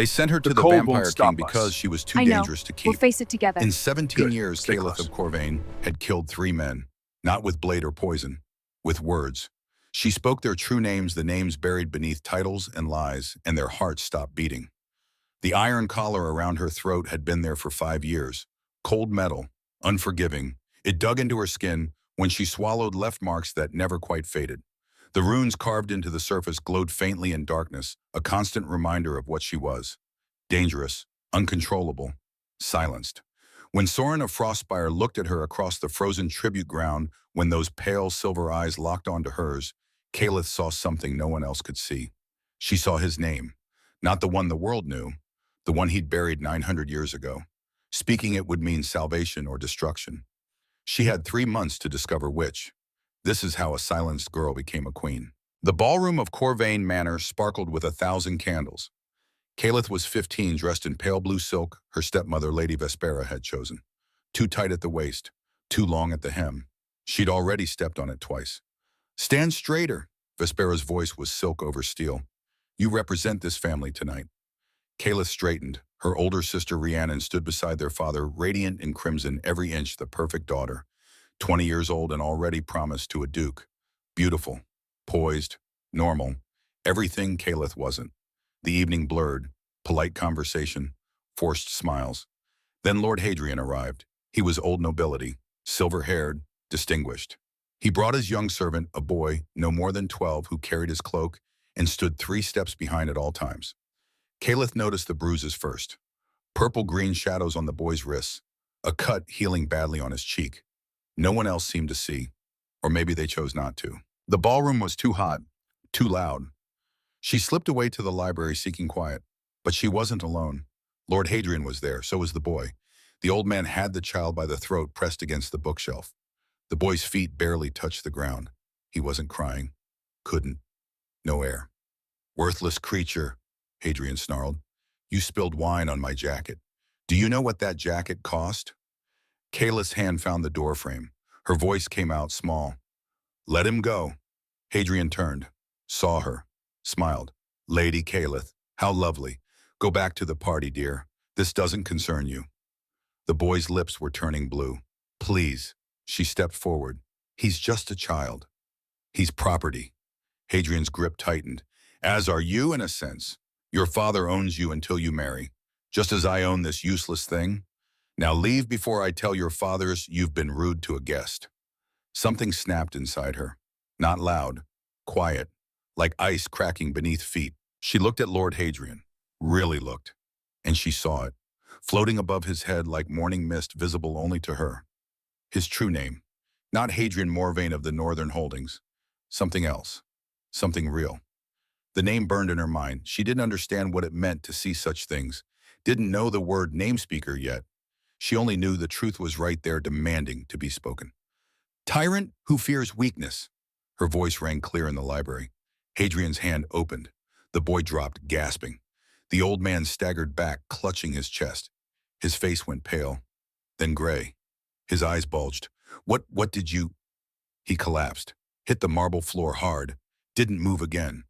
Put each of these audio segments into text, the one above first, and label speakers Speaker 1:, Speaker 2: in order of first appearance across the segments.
Speaker 1: They sent her
Speaker 2: The
Speaker 1: to the
Speaker 2: cold won't
Speaker 1: Vampire King
Speaker 2: stop
Speaker 1: because
Speaker 2: us.
Speaker 1: she was too
Speaker 3: I know.
Speaker 1: dangerous to
Speaker 3: We'll
Speaker 1: keep.
Speaker 3: face it together.
Speaker 1: In 17
Speaker 2: Good.
Speaker 1: years,
Speaker 2: Stay
Speaker 1: Caliph
Speaker 2: close.
Speaker 1: of Corvain had killed 3 men, not with blade or poison, with words. She spoke their true names, the names buried beneath titles and lies, and their hearts stopped beating. The iron collar around her throat had been there for 5 years. Cold metal, unforgiving. It dug into her skin. When she swallowed, left marks that never quite faded. The runes carved into the surface glowed faintly in darkness, a constant reminder of what she was. Dangerous, uncontrollable, silenced. When Soren of Frostspire looked at her across the frozen tribute ground, when those pale silver eyes locked onto hers, Caliph saw something no one else could see. She saw his name, not the one the world knew, the one he'd buried 900 years ago. Speaking it would mean salvation or destruction. She had 3 months to discover which. This is how a silenced girl became a queen. The ballroom of Corvain Manor sparkled with 1,000 candles. Caliph was 15, dressed in pale blue silk her stepmother, Lady Vespera, had chosen. Too tight at the waist, too long at the hem. She'd already stepped on it twice. "Stand straighter," Vespera's voice was silk over steel. "You represent this family tonight." Caliph straightened. Her older sister Rhiannon stood beside their father, radiant in crimson, every inch the perfect daughter. 20 years old and already promised to a duke. Beautiful, poised, normal, everything Caliph wasn't. The evening blurred, polite conversation, forced smiles. Then Lord Hadrian arrived. He was old nobility, silver-haired, distinguished. He brought his young servant, a boy no more than 12, who carried his cloak and stood 3 steps behind at all times. Caliph noticed the bruises first. Purple-green shadows on the boy's wrists, a cut healing badly on his cheek. No one else seemed to see, or maybe they chose not to. The ballroom was too hot, too loud. She slipped away to the library seeking quiet, but she wasn't alone. Lord Hadrian was there, so was the boy. The old man had the child by the throat, pressed against the bookshelf. The boy's feet barely touched the ground. He wasn't crying. Couldn't. No air. "Worthless creature," Hadrian snarled. "You spilled wine on my jacket. Do you know what that jacket cost?" Kayla's hand found the doorframe. Her voice came out small. "Let him go." Hadrian turned, saw her, smiled. "Lady Caliph, how lovely. Go back to the party, dear. This doesn't concern you." The boy's lips were turning blue. "Please." She stepped forward. "He's just a child. He's property." Hadrian's grip tightened. "As are you, in a sense. Your father owns you until you marry, just as I own this useless thing. Now leave before I tell your fathers you've been rude to a guest." Something snapped inside her. Not loud, quiet, like ice cracking beneath feet. She looked at Lord Hadrian, really looked, and she saw it, floating above his head like morning mist, visible only to her. His true name, not Hadrian Morvain of the Northern Holdings. Something else, something real. The name burned in her mind. She didn't understand what it meant to see such things, didn't know the word namespeaker yet. She only knew the truth was right there, demanding to be spoken. "Tyrant who fears weakness." Her voice rang clear in the library. Hadrian's hand opened. The boy dropped, gasping. The old man staggered back, clutching his chest. His face went pale, then gray. His eyes bulged. What did you—" He collapsed, hit the marble floor hard, didn't move again.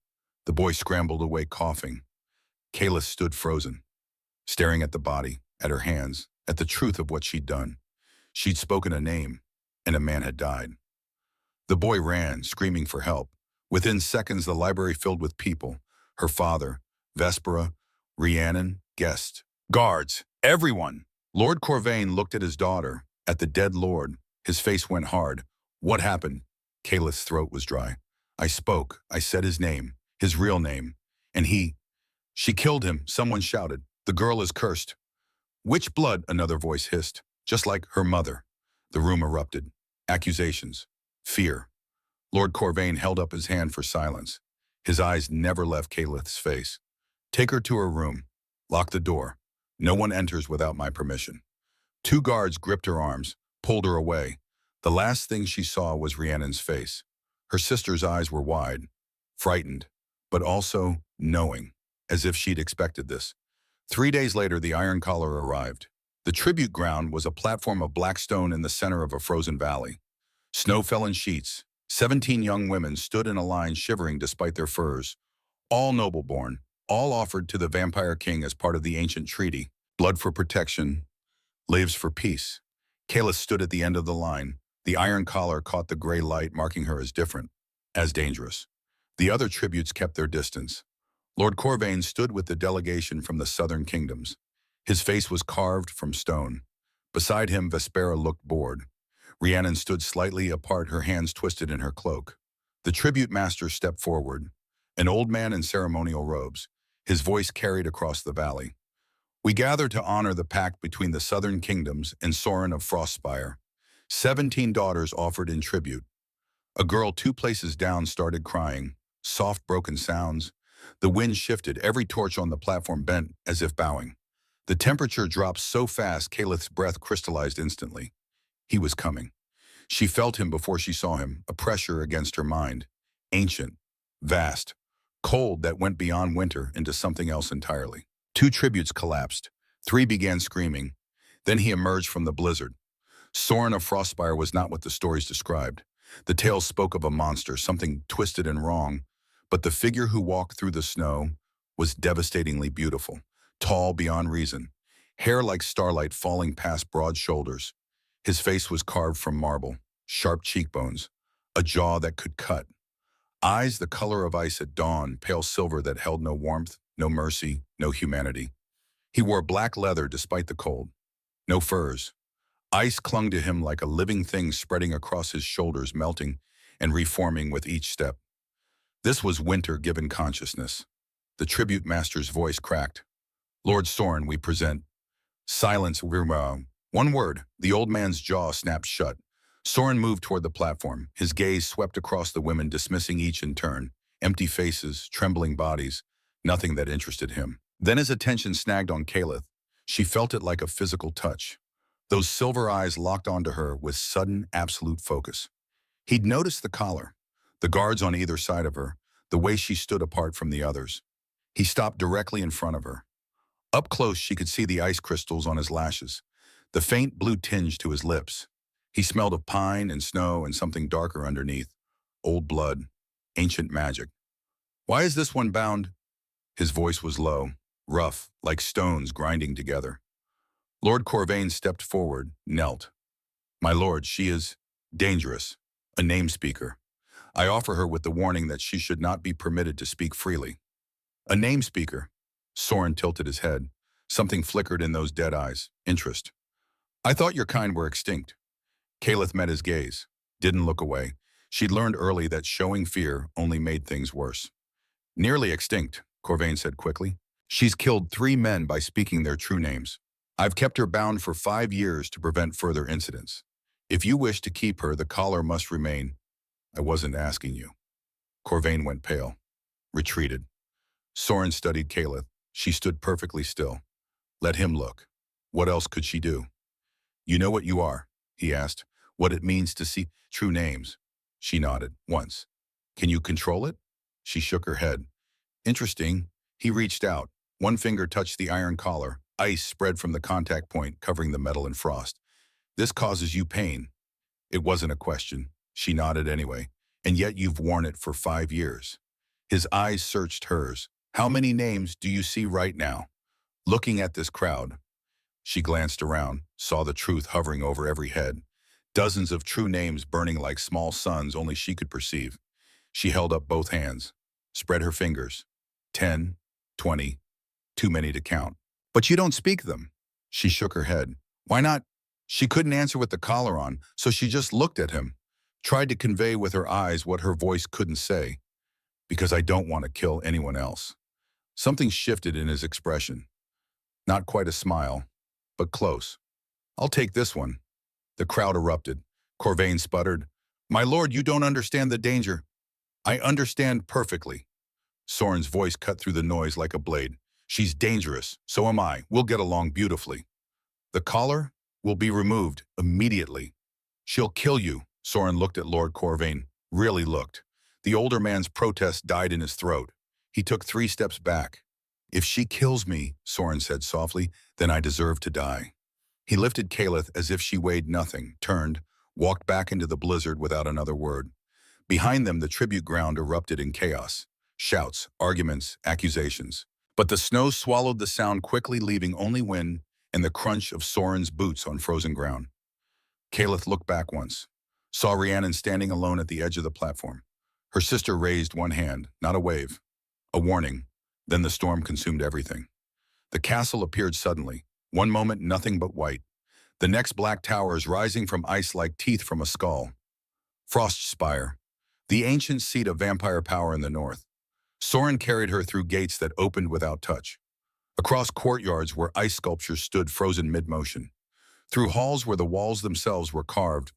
Speaker 1: The boy scrambled away, coughing. Kayla stood frozen, staring at the body, at her hands, at the truth of what she'd done. She'd spoken a name, and a man had died. The boy ran, screaming for help. Within seconds, the library filled with people. Her father, Vespera, Rhiannon, guests, guards, everyone. Lord Corvain looked at his daughter, at the dead lord. His face went hard. "What happened?" Calith's throat was dry. "I spoke. I said his name, his real name. And he—" "She killed him," someone shouted. "The girl is cursed." "Witch blood," another voice hissed, "just like her mother." The room erupted. Accusations. Fear. Lord Corvain held up his hand for silence. His eyes never left Calith's face. "Take her to her room. Lock the door. No one enters without my permission." 2 guards gripped her arms, pulled her away. The last thing she saw was Rhiannon's face. Her sister's eyes were wide, frightened, but also knowing, as if she'd expected this. 3 days later, the iron collar arrived. The tribute ground was a platform of black stone in the center of a frozen valley. Snow fell in sheets. 17 young women stood in a line, shivering despite their furs. All noble-born, all offered to the Vampire King as part of the ancient treaty. Blood for protection, lives for peace. Kayla stood at the end of the line. The iron collar caught the gray light, marking her as different, as dangerous. The other tributes kept their distance. Lord Corvain stood with the delegation from the southern kingdoms. His face was carved from stone. Beside him, Vespera looked bored. Rhiannon stood slightly apart, her hands twisted in her cloak. The tribute master stepped forward, an old man in ceremonial robes. His voice carried across the valley. We gather to honor the pact between the southern kingdoms and Sorin of Frostspire. 17 daughters offered in tribute. A girl 2 places down started crying, soft broken sounds. The wind shifted, every torch on the platform bent as if bowing. The temperature dropped so fast, Calith's breath crystallized instantly. He was coming. She felt him before she saw him, a pressure against her mind. Ancient, vast, cold that went beyond winter into something else entirely. 2 tributes collapsed. 3 began screaming. Then he emerged from the blizzard. Sorin of Frostspire was not what the stories described. The tales spoke of a monster, something twisted and wrong, but the figure who walked through the snow was devastatingly beautiful, tall beyond reason, hair like starlight falling past broad shoulders. His face was carved from marble, sharp cheekbones, a jaw that could cut, eyes the color of ice at dawn, pale silver that held no warmth, no mercy, no humanity. He wore black leather despite the cold, no furs. Ice clung to him like a living thing, spreading across his shoulders, melting and reforming with each step. This was winter given consciousness. The tribute master's voice cracked. Lord Sorin, we present. Silence, one word. The old man's jaw snapped shut. Sorin moved toward the platform. His gaze swept across the women, dismissing each in turn. Empty faces, trembling bodies, nothing that interested him. Then his attention snagged on Calith. She felt it like a physical touch. Those silver eyes locked onto her with sudden, absolute focus. He'd noticed the collar, the guards on either side of her, the way she stood apart from the others. He stopped directly in front of her. Up close, she could see the ice crystals on his lashes, the faint blue tinge to his lips. He smelled of pine and snow and something darker underneath. Old blood, ancient magic. Why is this one bound? His voice was low, rough, like stones grinding together. Lord Corvain stepped forward, knelt. My lord, she is dangerous, a namespeaker. I offer her with the warning that she should not be permitted to speak freely. A namespeaker. Sorin tilted his head. Something flickered in those dead eyes. Interest. I thought your kind were extinct. Calith met his gaze. Didn't look away. She'd learned early that showing fear only made things worse. Nearly extinct, Corvain said quickly. She's killed 3 men by speaking their true names. I've kept her bound for 5 years to prevent further incidents. If you wish to keep her, the collar must remain. I wasn't asking you. Corvain went pale, retreated. Sorin studied Calith. She stood perfectly still. Let him look. What else could she do? You know what you are, he asked. What it means to see true names. She nodded, once. Can you control it? She shook her head. Interesting. He reached out. One finger touched the iron collar. Ice spread from the contact point, covering the metal in frost. This causes you pain. It wasn't a question. She nodded anyway. And yet you've worn it for 5 years. His eyes searched hers. How many names do you see right now? Looking at this crowd. She glanced around, saw the truth hovering over every head. Dozens of true names burning like small suns only she could perceive. She held up both hands, spread her fingers. 10, 20, too many to count. But you don't speak them. She shook her head. Why not? She couldn't answer with the collar on, so she just looked at him, tried to convey with her eyes what her voice couldn't say. Because I don't want to kill anyone else. Something shifted in his expression. Not quite a smile, but close. I'll take this one. The crowd erupted. Corvain sputtered. My lord, you don't understand the danger. I understand perfectly. Sorin's voice cut through the noise like a blade. She's dangerous, so am I. We'll get along beautifully. The collar will be removed immediately. She'll kill you. Sorin looked at Lord Corvain, really looked. The older man's protest died in his throat. He took 3 steps back. If she kills me, Sorin said softly, then I deserve to die. He lifted Calith as if she weighed nothing, turned, walked back into the blizzard without another word. Behind them, the tribute ground erupted in chaos. Shouts, arguments, accusations. But the snow swallowed the sound quickly, leaving only wind and the crunch of Soren's boots on frozen ground. Caliph looked back once, saw Rhiannon standing alone at the edge of the platform. Her sister raised one hand, not a wave, a warning. Then the storm consumed everything. The castle appeared suddenly. One moment, nothing but white. The next, black towers rising from ice like teeth from a skull. Frostspire, the ancient seat of vampire power in the north. Soren carried her through gates that opened without touch. Across courtyards where ice sculptures stood frozen mid-motion. Through halls where the walls themselves were carved.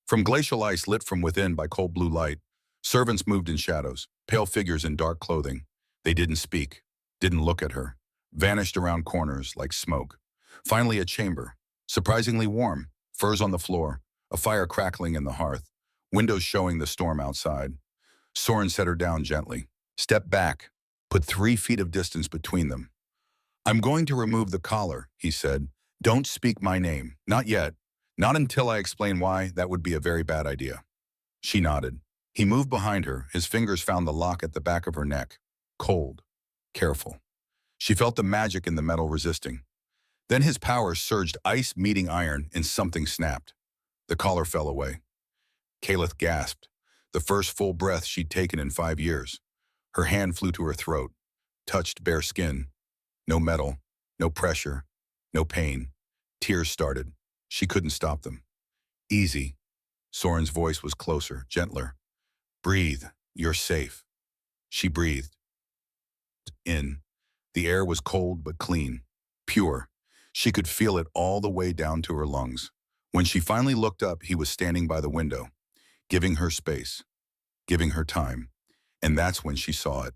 Speaker 1: From glacial ice lit from within by cold blue light, servants moved in shadows, pale figures in dark clothing. They didn't speak, didn't look at her, vanished around corners like smoke. Finally, a chamber, surprisingly warm, furs on the floor, a fire crackling in the hearth, windows showing the storm outside. Soren set her down gently. Step back, put 3 feet of distance between them. I'm going to remove the collar, he said. Don't speak my name, not yet. Not until I explain why. That would be a very bad idea. She nodded. He moved behind her. His fingers found the lock at the back of her neck. Cold, careful. She felt the magic in the metal resisting. Then his power surged, ice meeting iron, and something snapped. The collar fell away. Caliph gasped, the first full breath she'd taken in 5 years. Her hand flew to her throat, touched bare skin. No metal, no pressure, no pain. Tears started. She couldn't stop them. Easy. Soren's voice was closer, gentler. Breathe. You're safe. She breathed. In. The air was cold but clean, pure. She could feel it all the way down to her lungs. When she finally looked up, he was standing by the window, giving her space, giving her time. And that's when she saw it.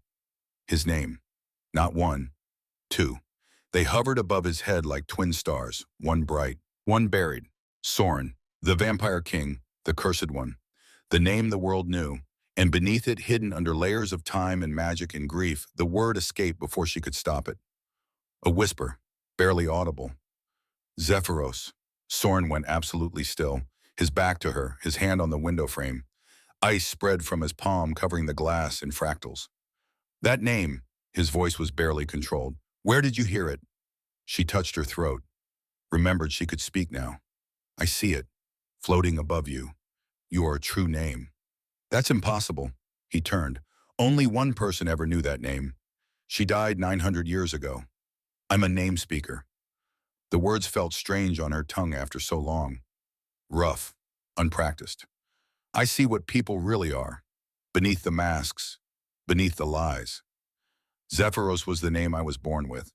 Speaker 1: His name. Not 1, 2. They hovered above his head like twin stars, one bright, one buried. Soren, the vampire king, the cursed one. The name the world knew, and beneath it, hidden under layers of time and magic and grief, the word escaped before she could stop it. A whisper, barely audible. Zephyros. Soren went absolutely still, his back to her, his hand on the window frame. Ice spread from his palm, covering the glass in fractals. That name, his voice was barely controlled. Where did you hear it? She touched her throat, remembered she could speak now. I see it, floating above you. Your true name. That's impossible. He turned. Only one person ever knew that name. She died 900 years ago. I'm a namespeaker. The words felt strange on her tongue after so long. Rough, unpracticed. I see what people really are, beneath the masks, beneath the lies. Zephyros was the name I was born with.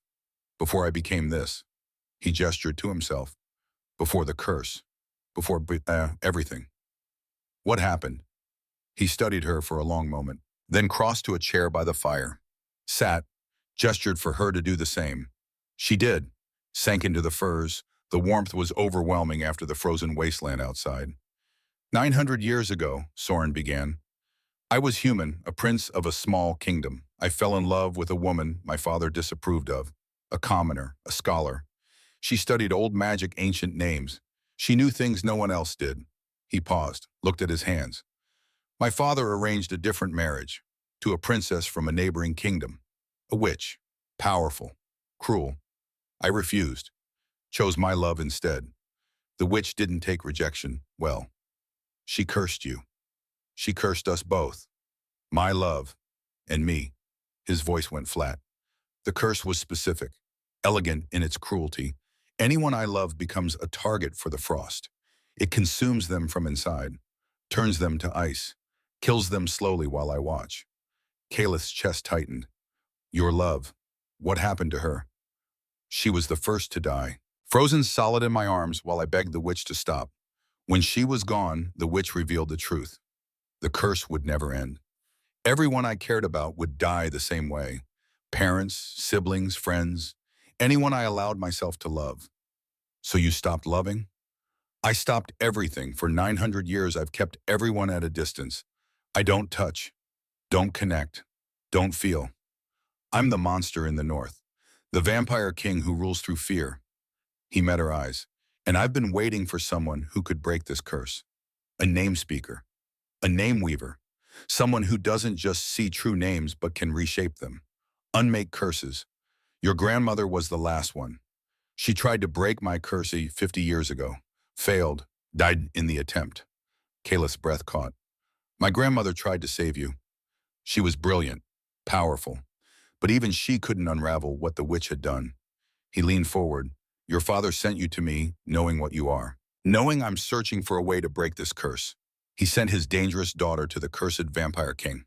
Speaker 1: Before I became this, he gestured to himself. Before the curse, before everything. What happened? He studied her for a long moment, then crossed to a chair by the fire. Sat, gestured for her to do the same. She did, sank into the furs. The warmth was overwhelming after the frozen wasteland outside. 900 years ago, Soren began. I was human, a prince of a small kingdom. I fell in love with a woman my father disapproved of, a commoner, a scholar. She studied old magic, ancient names. She knew things no one else did. He paused, looked at his hands. My father arranged a different marriage, to a princess from a neighboring kingdom. A witch, powerful, cruel. I refused, chose my love instead. The witch didn't take rejection well. She cursed you. She cursed us both. My love, and me. His voice went flat. The curse was specific, elegant in its cruelty. Anyone I love becomes a target for the frost. It consumes them from inside, turns them to ice, kills them slowly while I watch. Caliph's chest tightened. Your love, what happened to her? She was the first to die, frozen solid in my arms while I begged the witch to stop. When she was gone, the witch revealed the truth. The curse would never end. Everyone I cared about would die the same way. Parents, siblings, friends, anyone I allowed myself to love. So you stopped loving? I stopped everything. For 900 years, I've kept everyone at a distance. I don't touch, don't connect, don't feel. I'm the monster in the north, the vampire king who rules through fear. He met her eyes, and I've been waiting for someone who could break this curse. A namespeaker, a name weaver, someone who doesn't just see true names but can reshape them. Unmake curses. Your grandmother was the last one. She tried to break my curse 50 years ago. Failed. Died in the attempt. Caleth's breath caught. My grandmother tried to save you. She was brilliant, powerful, but even she couldn't unravel what the witch had done. He leaned forward. Your father sent you to me, knowing what you are. Knowing I'm searching for a way to break this curse. He sent his dangerous daughter to the cursed vampire king.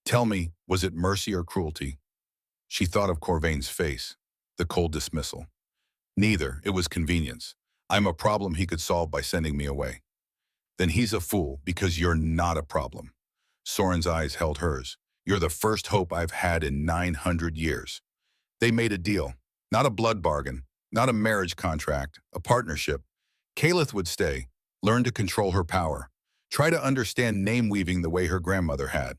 Speaker 1: Tell me, was it mercy or cruelty? She thought of Corvain's face, the cold dismissal. Neither, it was convenience. I'm a problem he could solve by sending me away. Then he's a fool because you're not a problem. Soren's eyes held hers. You're the first hope I've had in 900 years. They made a deal. Not a blood bargain, not a marriage contract, a partnership. Caleth would stay, learn to control her power, try to understand name-weaving the way her grandmother had.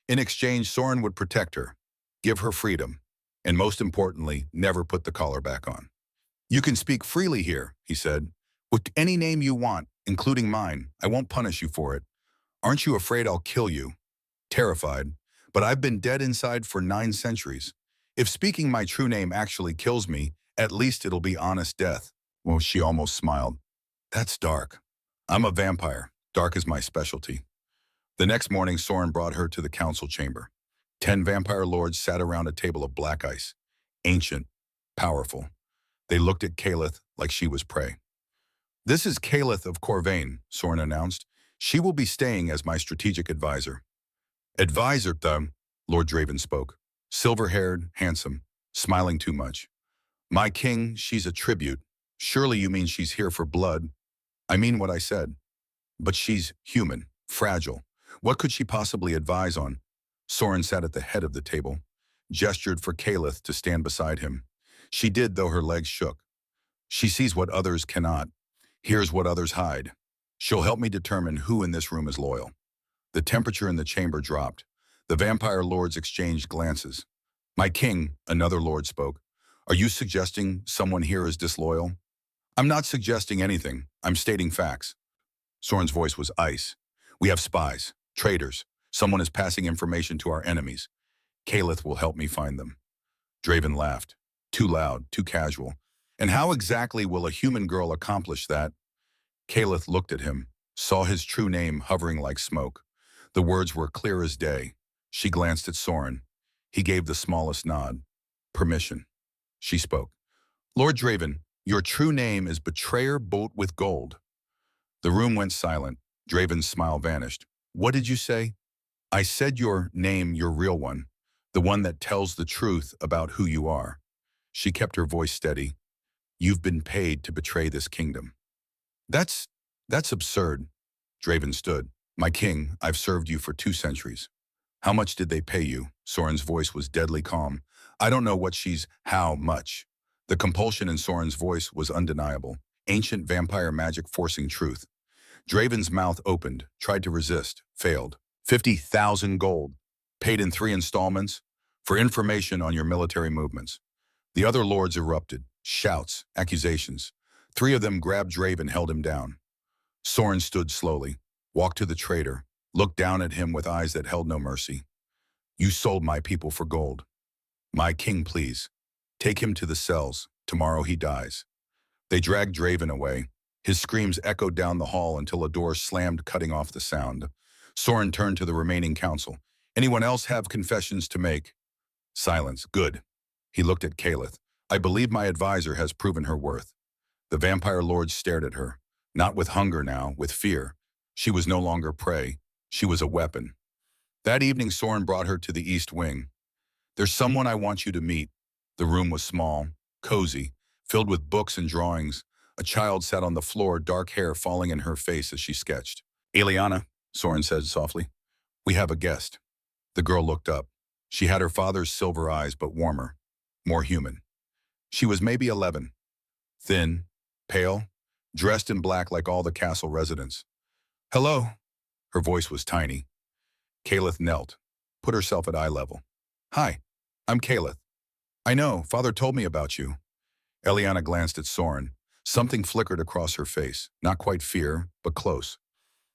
Speaker 1: In exchange, Soren would protect her, give her freedom, and most importantly, never put the collar back on. You can speak freely here, he said. With any name you want, including mine, I won't punish you for it. Aren't you afraid I'll kill you? Terrified, but I've been dead inside for 9 centuries. If speaking my true name actually kills me, at least it'll be honest death. Well, she almost smiled. That's dark. I'm a vampire. Dark is my specialty. The next morning, Soren brought her to the council chamber. 10 vampire lords sat around a table of black ice. Ancient, powerful. They looked at Caleth like she was prey. This is Caleth of Corvain, Soren announced. She will be staying as my strategic advisor. Advisor, Lord Draven spoke. Silver-haired, handsome, smiling too much. My king, she's a tribute. Surely you mean she's here for blood. I mean what I said. But she's human, fragile. What could she possibly advise on? Soren sat at the head of the table, gestured for Caleth to stand beside him. She did, though her legs shook. She sees what others cannot, hears what others hide. She'll help me determine who in this room is loyal. The temperature in the chamber dropped. The vampire lords exchanged glances. My king, another lord spoke. Are you suggesting someone here is disloyal? I'm not suggesting anything. I'm stating facts. Soren's voice was ice. We have spies, traitors. Someone is passing information to our enemies. Caleth will help me find them. Draven laughed. Too loud, too casual. And how exactly will a human girl accomplish that? Caleth looked at him, saw his true name hovering like smoke. The words were clear as day. She glanced at Soren. He gave the smallest nod. Permission. She spoke. Lord Draven, your true name is Betrayer Bolt with Gold. The room went silent. Draven's smile vanished. What did you say? I said your name, your real one. The one that tells the truth about who you are. She kept her voice steady. You've been paid to betray this kingdom. That's absurd. Draven stood. My king, I've served you for 2 centuries. How much did they pay you? Soren's voice was deadly calm. I don't know what how much. The compulsion in Soren's voice was undeniable. Ancient vampire magic forcing truth. Draven's mouth opened, tried to resist, failed. 50,000 gold. Paid in 3 installments. For information on your military movements. The other lords erupted. Shouts, accusations. 3 of them grabbed Draven, held him down. Soren stood slowly, walked to the traitor, looked down at him with eyes that held no mercy. You sold my people for gold. My king, please. Take him to the cells. Tomorrow he dies. They dragged Draven away. His screams echoed down the hall until a door slammed, cutting off the sound. Soren turned to the remaining council. Anyone else have confessions to make? Silence. Good. He looked at Caleth. I believe my advisor has proven her worth. The vampire lords stared at her. Not with hunger now, with fear. She was no longer prey. She was a weapon. That evening, Soren brought her to the East Wing. There's someone I want you to meet. The room was small, cozy, filled with books and drawings. A child sat on the floor, dark hair falling in her face as she sketched. Eliana, Soren said softly, we have a guest. The girl looked up. She had her father's silver eyes, but warmer, more human. She was maybe 11. Thin, pale, dressed in black like all the castle residents. Hello. Her voice was tiny. Caleth knelt, put herself at eye level. Hi, I'm Caleth. I know, father told me about you. Eliana glanced at Soren. Something flickered across her face, not quite fear, but close.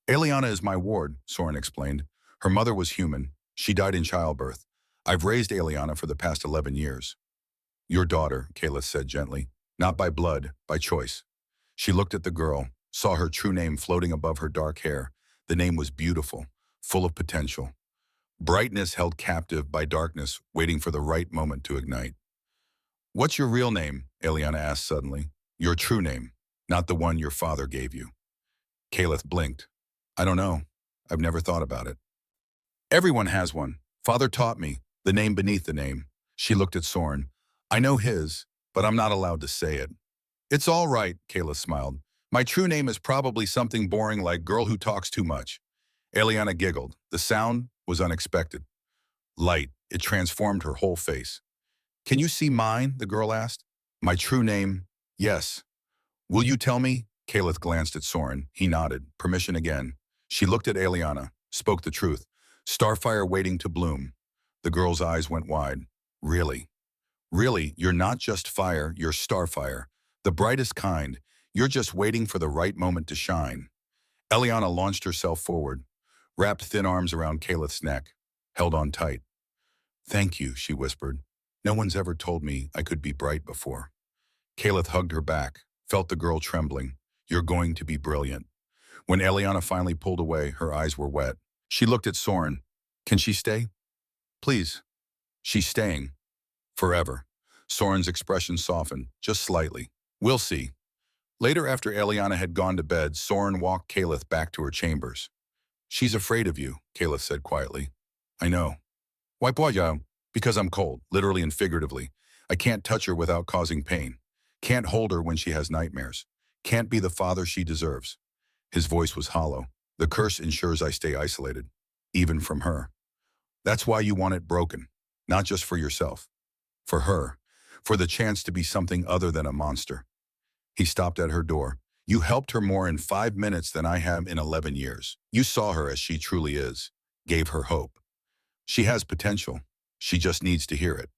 Speaker 1: Eliana is my ward, Soren explained. Her mother was human. She died in childbirth. I've raised Eliana for the past 11 years. Your daughter, Kayla said gently. Not by blood, by choice. She looked at the girl, saw her true name floating above her dark hair. The name was beautiful, full of potential. Brightness held captive by darkness, waiting for the right moment to ignite. What's your real name? Eliana asked suddenly. Your true name, not the one your father gave you. Caleth blinked. I don't know. I've never thought about it. Everyone has one. Father taught me, the name beneath the name. She looked at Soren. I know his, but I'm not allowed to say it. It's all right, Kayla smiled. My true name is probably something boring like girl who talks too much. Eliana giggled. The sound was unexpected. Light. It transformed her whole face. Can you see mine? The girl asked. My true name? Yes. Will you tell me? Caleth glanced at Soren. He nodded. Permission again. She looked at Eliana, spoke the truth. Starfire waiting to bloom. The girl's eyes went wide. Really? Really, you're not just fire, you're starfire. The brightest kind. You're just waiting for the right moment to shine. Eliana launched herself forward, wrapped thin arms around Caleth's neck, held on tight. Thank you, she whispered. No one's ever told me I could be bright before. Caleth hugged her back, felt the girl trembling. You're going to be brilliant. When Eliana finally pulled away, her eyes were wet. She looked at Soren. Can she stay? Please. She's staying. Forever. Soren's expression softened, just slightly. We'll see. Later, after Eliana had gone to bed, Soren walked Caleth back to her chambers. She's afraid of you, Caleth said quietly. I know. Why, because I'm cold, literally and figuratively. I can't touch her without causing pain. Can't hold her when she has nightmares. Can't be the father she deserves. His voice was hollow. The curse ensures I stay isolated, even from her. That's why you want it broken, not just for yourself. For her, for the chance to be something other than a monster. He stopped at her door. You helped her more in 5 minutes than I have in 11 years. You saw her as she truly is, gave her hope. She has potential. She just needs to hear it.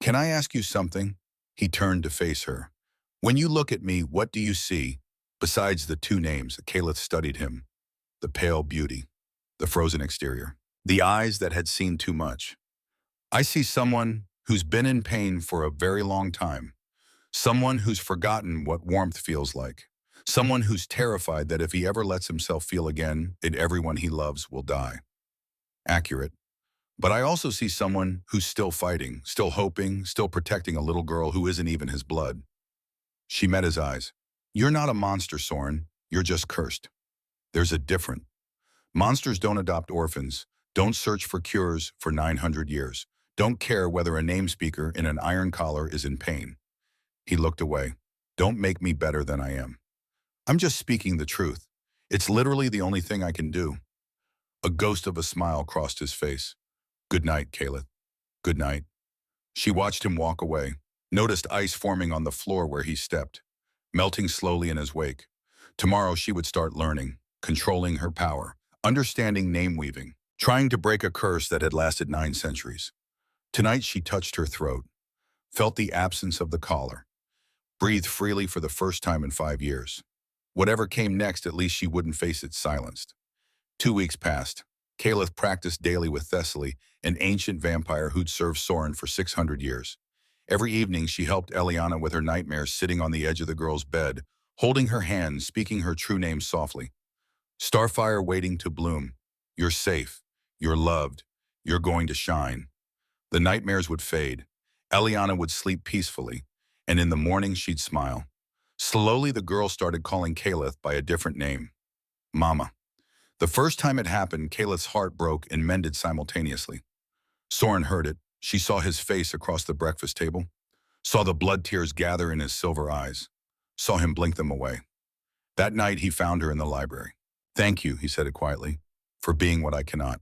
Speaker 1: Can I ask you something? He turned to face her. When you look at me, what do you see? Besides the two names, Caleth studied him. The pale beauty, the frozen exterior, the eyes that had seen too much. I see someone who's been in pain for a very long time. Someone who's forgotten what warmth feels like. Someone who's terrified that if he ever lets himself feel again, everyone he loves will die. Accurate. But I also see someone who's still fighting, still hoping, still protecting a little girl who isn't even his blood. She met his eyes. You're not a monster, Soren. You're just cursed. There's a difference. Monsters don't adopt orphans, don't search for cures for 900 years, don't care whether a namespeaker in an iron collar is in pain. He looked away. Don't make me better than I am. I'm just speaking the truth. It's literally the only thing I can do. A ghost of a smile crossed his face. Good night, Caleth. Good night. She watched him walk away, noticed ice forming on the floor where he stepped, melting slowly in his wake. Tomorrow she would start learning, controlling her power, understanding name weaving, trying to break a curse that had lasted 9 centuries. Tonight she touched her throat, felt the absence of the collar, breathed freely for the first time in 5 years. Whatever came next, at least she wouldn't face it silenced. 2 weeks passed. Caleth practiced daily with Thessaly, an ancient vampire who'd served Soren for 600 years. Every evening she helped Eliana with her nightmares, sitting on the edge of the girl's bed, holding her hand, speaking her true name softly. Starfire waiting to bloom. You're safe. You're loved. You're going to shine. The nightmares would fade. Eliana would sleep peacefully, and in the morning she'd smile. Slowly the girl started calling Caleth by a different name. Mama. The first time it happened, Caleth's heart broke and mended simultaneously. Soren heard it. She saw his face across the breakfast table, saw the blood tears gather in his silver eyes, saw him blink them away. That night he found her in the library. Thank you, he said it quietly, for being what I cannot.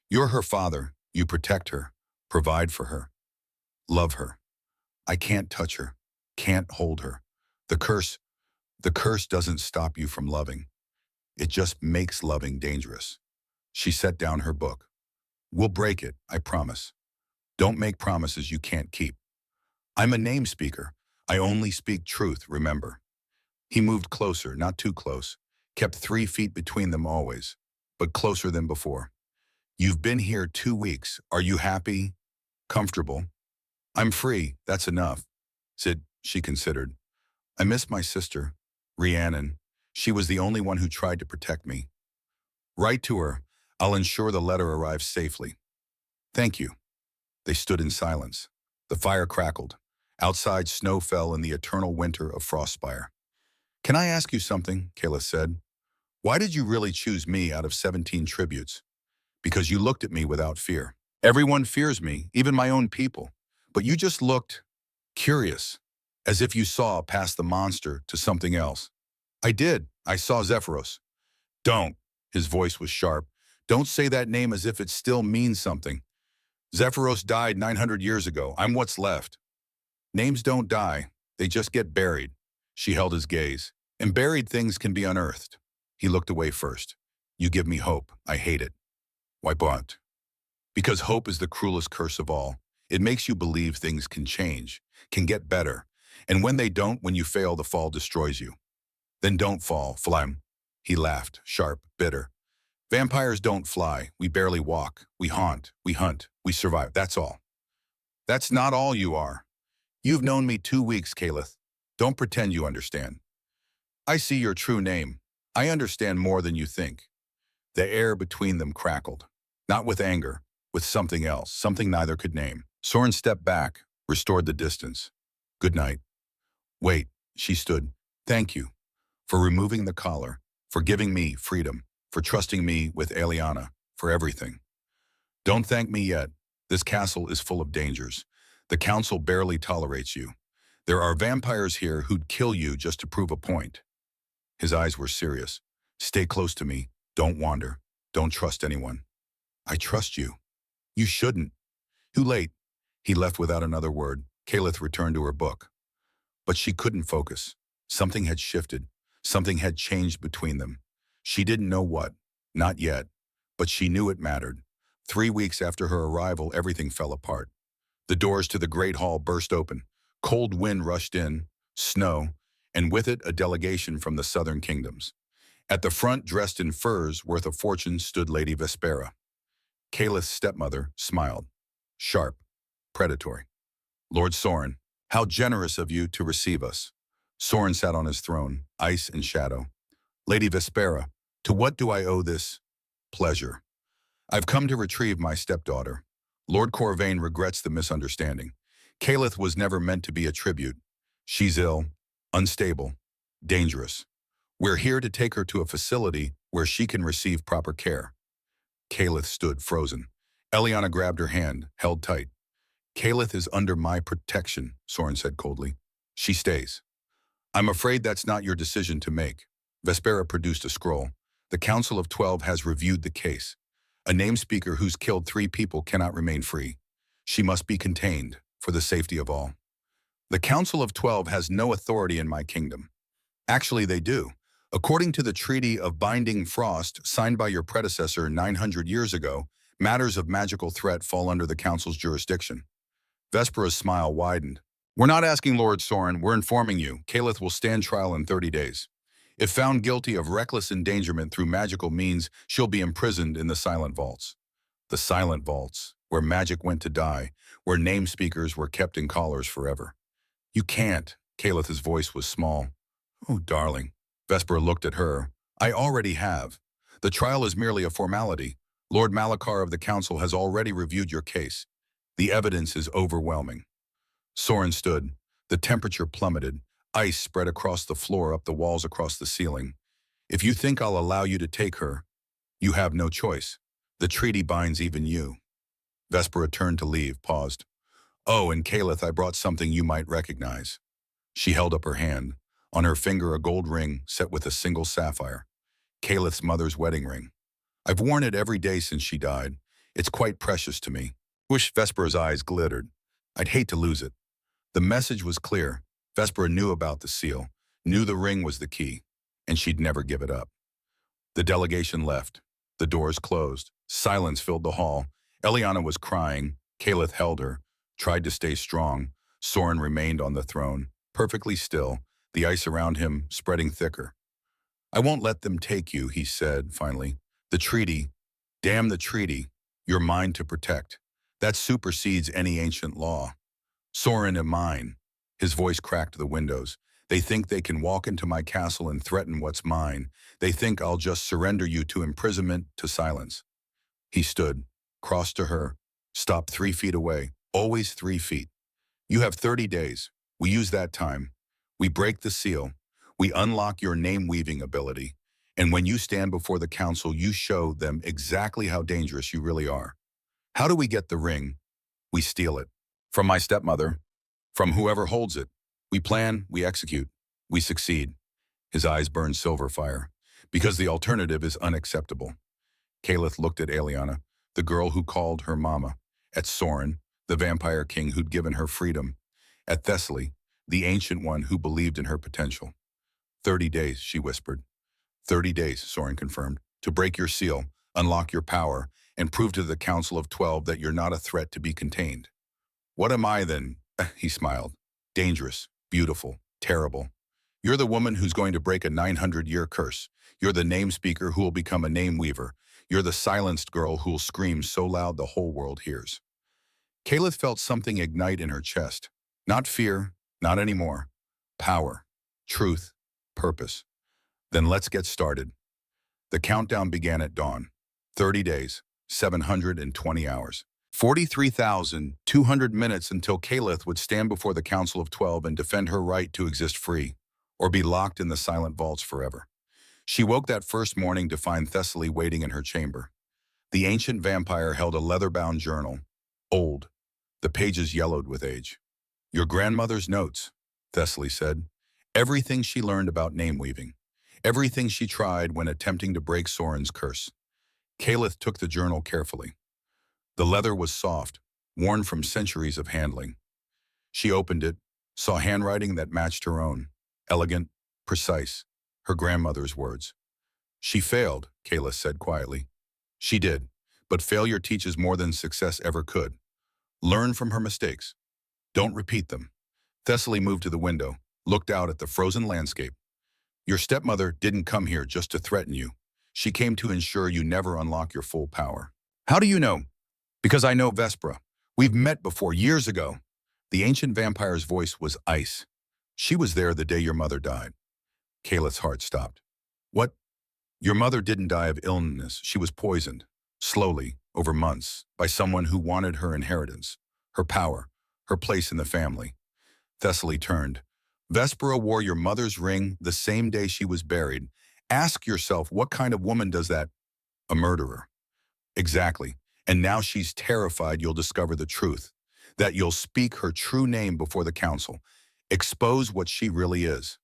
Speaker 1: You're her father. You protect her, provide for her, love her. I can't touch her, can't hold her. The curse doesn't stop you from loving. It just makes loving dangerous. She set down her book. We'll break it, I promise. Don't make promises you can't keep. I'm a name speaker. I only speak truth, remember. He moved closer, not too close, kept 3 feet between them always, but closer than before. You've been here 2 weeks. Are you happy? Comfortable. I'm free, that's enough. Sid, she considered. I miss my sister, Rhiannon. She was the only one who tried to protect me. Write to her. I'll ensure the letter arrives safely. Thank you. They stood in silence. The fire crackled. Outside, snow fell in the eternal winter of Frostspire. Can I ask you something? Kayla said. Why did you really choose me out of 17 tributes? Because you looked at me without fear. Everyone fears me, even my own people. But you just looked curious, as if you saw past the monster to something else. I did. I saw Zephyros. Don't. His voice was sharp. Don't say that name as if it still means something. Zephyros died 900 years ago. I'm what's left. Names don't die. They just get buried. She held his gaze. And buried things can be unearthed. He looked away first. You give me hope. I hate it. Why not? Because hope is the cruelest curse of all. It makes you believe things can change, can get better. And when they don't, when you fail, the fall destroys you. Then don't fall, Flam. He laughed, sharp, bitter. Vampires don't fly. We barely walk. We haunt. We hunt. We survive. That's all. That's not all you are. You've known me 2 weeks, Calith. Don't pretend you understand. I see your true name. I understand more than you think. The air between them crackled. Not with anger, with something else, something neither could name. Soren stepped back, restored the distance. Good night. Wait, she stood. Thank you. For removing the collar, for giving me freedom, for trusting me with Eliana, for everything. Don't thank me yet. This castle is full of dangers. The council barely tolerates you. There are vampires here who'd kill you just to prove a point. His eyes were serious. Stay close to me. Don't wander. Don't trust anyone. I trust you. You shouldn't. Too late. He left without another word. Calith returned to her book. But she couldn't focus. Something had shifted. Something had changed between them. She didn't know what. Not yet. But she knew it mattered. 3 weeks after her arrival, everything fell apart. The doors to the great hall burst open. Cold wind rushed in, snow, and with it a delegation from the southern kingdoms. At the front, dressed in furs worth a fortune, stood Lady Vespera. Calith's stepmother smiled. Sharp, predatory. Lord Soren, how generous of you to receive us. Soren sat on his throne, ice and shadow. Lady Vespera, to what do I owe this pleasure? I've come to retrieve my stepdaughter. Lord Corvain regrets the misunderstanding. Calith was never meant to be a tribute. She's ill, unstable, dangerous. We're here to take her to a facility where she can receive proper care. Calith stood frozen. Eliana grabbed her hand, held tight. Calith is under my protection, Soren said coldly. She stays. I'm afraid that's not your decision to make. Vespera produced a scroll. The Council of 12 has reviewed the case. A namespeaker who's killed 3 people cannot remain free. She must be contained, for the safety of all. The Council of 12 has no authority in my kingdom. Actually, they do. According to the Treaty of Binding Frost, signed by your predecessor 900 years ago, matters of magical threat fall under the Council's jurisdiction. Vespera's smile widened. We're not asking Lord Soren, we're informing you. Calith will stand trial in 30 days. If found guilty of reckless endangerment through magical means, she'll be imprisoned in the Silent Vaults. The Silent Vaults, where magic went to die, where namespeakers were kept in collars forever. You can't. Calith's voice was small. Oh, darling. Vespera looked at her. I already have. The trial is merely a formality. Lord Malachar of the Council has already reviewed your case. The evidence is overwhelming. Soren stood. The temperature plummeted. Ice spread across the floor, up the walls, across the ceiling. If you think I'll allow you to take her, you have no choice. The treaty binds even you. Vespera turned to leave, paused. Oh, and Calith, I brought something you might recognize. She held up her hand. On her finger, a gold ring set with a single sapphire. Calith's mother's wedding ring. I've worn it every day since she died. It's quite precious to me. Wish Vespera's eyes glittered. I'd hate to lose it. The message was clear. Vespera knew about the seal, knew the ring was the key, and she'd never give it up. The delegation left. The doors closed. Silence filled the hall. Eliana was crying. Calith held her, tried to stay strong. Soren remained on the throne, perfectly still, the ice around him spreading thicker. I won't let them take you, he said, finally. The treaty, damn the treaty, you're mine to protect. That supersedes any ancient law. Soren and mine. His voice cracked the windows. They think they can walk into my castle and threaten what's mine. They think I'll just surrender you to imprisonment, to silence. He stood, crossed to her, stopped 3 feet away, always 3 feet. You have 30 days. We use that time. We break the seal. We unlock your name-weaving ability. And when you stand before the council, you show them exactly how dangerous you really are. How do we get the ring? We steal it. From my stepmother. From whoever holds it. We plan, we execute, we succeed. His eyes burned silver fire. Because the alternative is unacceptable. Caliph looked at Eliana, the girl who called her mama. At Soren, the vampire king who'd given her freedom. At Thessaly, the ancient one who believed in her potential. 30 days, she whispered. 30 days, Soren confirmed, to break your seal, unlock your power, and prove to the Council of 12 that you're not a threat to be contained. What am I then? He smiled. Dangerous, beautiful, terrible. You're the woman who's going to break a 900-year curse. You're the namespeaker who will become a name weaver. You're the silenced girl who'll scream so loud the whole world hears. Caliph felt something ignite in her chest. Not fear, not anymore. Power, truth, purpose. Then let's get started. The countdown began at dawn. 30 days, 720 hours. 43,200 minutes until Caliph would stand before the Council of 12 and defend her right to exist free, or be locked in the silent vaults forever. She woke that first morning to find Thessaly waiting in her chamber. The ancient vampire held a leather-bound journal, old, the pages yellowed with age. Your grandmother's notes, Thessaly said. Everything she learned about name-weaving. Everything she tried when attempting to break Soren's curse. Caliph took the journal carefully. The leather was soft, worn from centuries of handling. She opened it, saw handwriting that matched her own, elegant, precise, her grandmother's words. She failed, Caliph said quietly. She did, but failure teaches more than success ever could. Learn from her mistakes. Don't repeat them. Thessaly moved to the window, looked out at the frozen landscape. Your stepmother didn't come here just to threaten you. She came to ensure you never unlock your full power. How do you know? Because I know Vespera. We've met before, years ago. The ancient vampire's voice was ice. She was there the day your mother died. Caliph's heart stopped. What? Your mother didn't die of illness. She was poisoned, slowly, over months, by someone who wanted her inheritance, her power, her place in the family. Thessaly turned. Vespera wore your mother's ring the same day she was buried. Ask yourself, what kind of woman does that? A murderer. Exactly. And now she's terrified you'll discover the truth, that you'll speak her true name before the council, expose what she really is.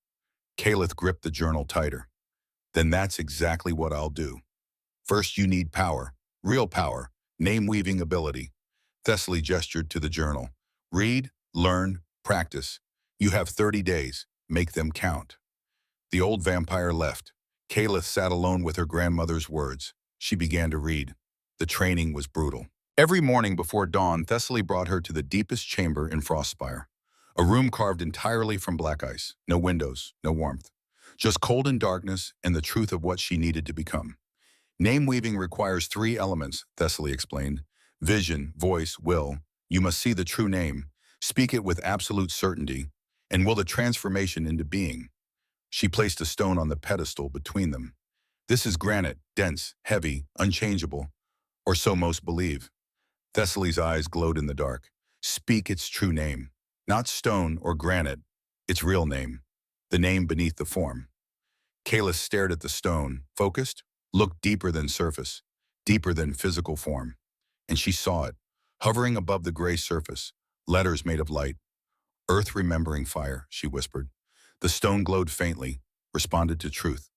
Speaker 1: Caliph gripped the journal tighter. Then that's exactly what I'll do. First, you need power, real power, name-weaving ability. Thessaly gestured to the journal. Read, learn, practice. You have 30 days. Make them count. The old vampire left. Caliph sat alone with her grandmother's words. She began to read. The training was brutal. Every morning before dawn, Thessaly brought her to the deepest chamber in Frostspire. A room carved entirely from black ice. No windows, no warmth. Just cold and darkness and the truth of what she needed to become. Name-weaving requires 3 elements, Thessaly explained. Vision, voice, will. You must see the true name, speak it with absolute certainty, and will the transformation into being. She placed a stone on the pedestal between them. This is granite, dense, heavy, unchangeable, or so most believe. Thessaly's eyes glowed in the dark. Speak its true name. Not stone or granite, its real name. The name beneath the form. Caliph stared at the stone, focused, looked deeper than surface, deeper than physical form. And she saw it, hovering above the gray surface, letters made of light. Earth remembering fire, she whispered. The stone glowed faintly, responded to truth.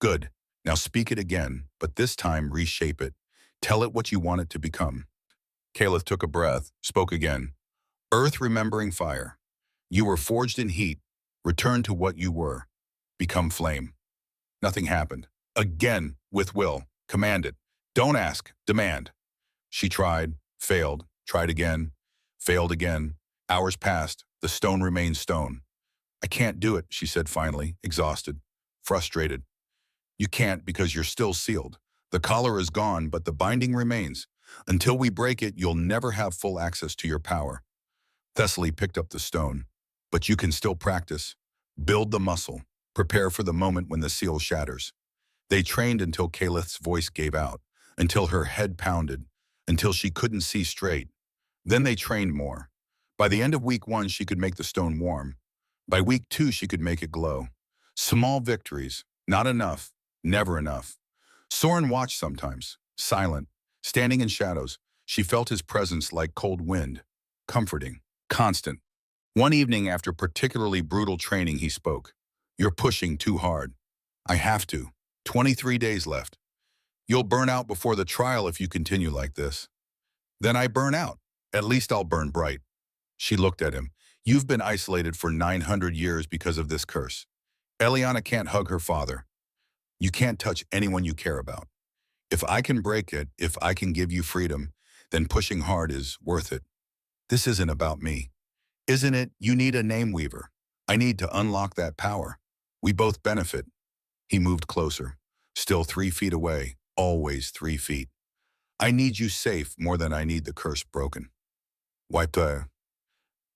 Speaker 1: Good. Now speak it again, but this time reshape it. Tell it what you want it to become. Caliph took a breath, spoke again. Earth remembering fire. You were forged in heat. Return to what you were. Become flame. Nothing happened. Again, with will. Command it. Don't ask. Demand. She tried, failed, tried again, failed again. Hours passed. The stone remained stone. I can't do it, she said finally, exhausted, frustrated. You can't because you're still sealed. The collar is gone, but the binding remains. Until we break it, you'll never have full access to your power. Thessaly picked up the stone. But you can still practice. Build the muscle. Prepare for the moment when the seal shatters. They trained until Calith's voice gave out, until her head pounded, until she couldn't see straight. Then they trained more. By the end of week 1, she could make the stone warm. By week 2, she could make it glow. Small victories. Not enough. Never enough. Soren watched sometimes, silent, standing in shadows. She felt his presence like cold wind, comforting, constant. One evening after particularly brutal training, he spoke. You're pushing too hard. I have to. 23 days left. You'll burn out before the trial if you continue like this. Then I burn out. At least I'll burn bright. She looked at him. You've been isolated for 900 years because of this curse. Eliana can't hug her father. You can't touch anyone you care about. If I can break it, if I can give you freedom, then pushing hard is worth it. This isn't about me. Isn't it? You need a name weaver. I need to unlock that power. We both benefit. He moved closer, still 3 feet away, always 3 feet. I need you safe more than I need the curse broken. Wiped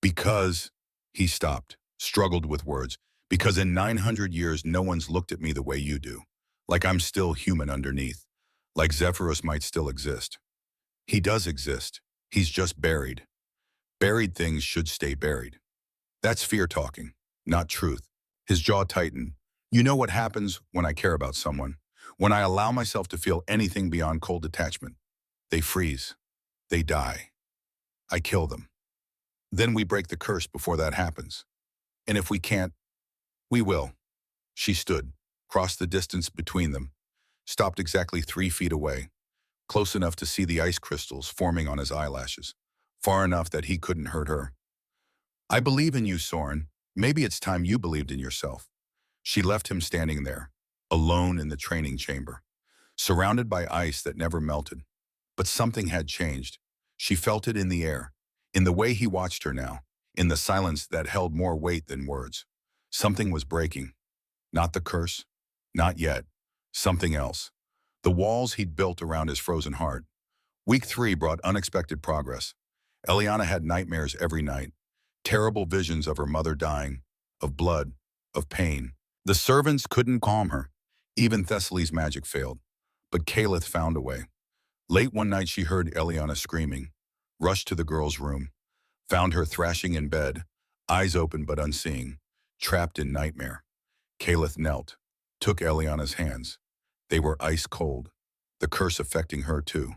Speaker 1: because he stopped, struggled with words. Because in 900 years, no one's looked at me the way you do. Like I'm still human underneath. Like Zephyrus might still exist. He does exist. He's just buried. Buried things should stay buried. That's fear talking, not truth. His jaw tightened. You know what happens when I care about someone? When I allow myself to feel anything beyond cold detachment. They freeze. They die. I kill them. Then we break the curse before that happens. And if we can't, we will. She stood, crossed the distance between them, stopped exactly 3 feet away, close enough to see the ice crystals forming on his eyelashes, far enough that he couldn't hurt her. I believe in you, Soren. Maybe it's time you believed in yourself. She left him standing there, alone in the training chamber, surrounded by ice that never melted. But something had changed. She felt it in the air, in the way he watched her now, in the silence that held more weight than words. Something was breaking. Not the curse. Not yet. Something else. The walls he'd built around his frozen heart. Week 3 brought unexpected progress. Eliana had nightmares every night. Terrible visions of her mother dying, of blood, of pain. The servants couldn't calm her. Even Thessaly's magic failed. But Calith found a way. Late one night she heard Eliana screaming, rushed to the girl's room, found her thrashing in bed, eyes open but unseeing, trapped in nightmare. Calith knelt, took Eliana's hands. They were ice cold, the curse affecting her too.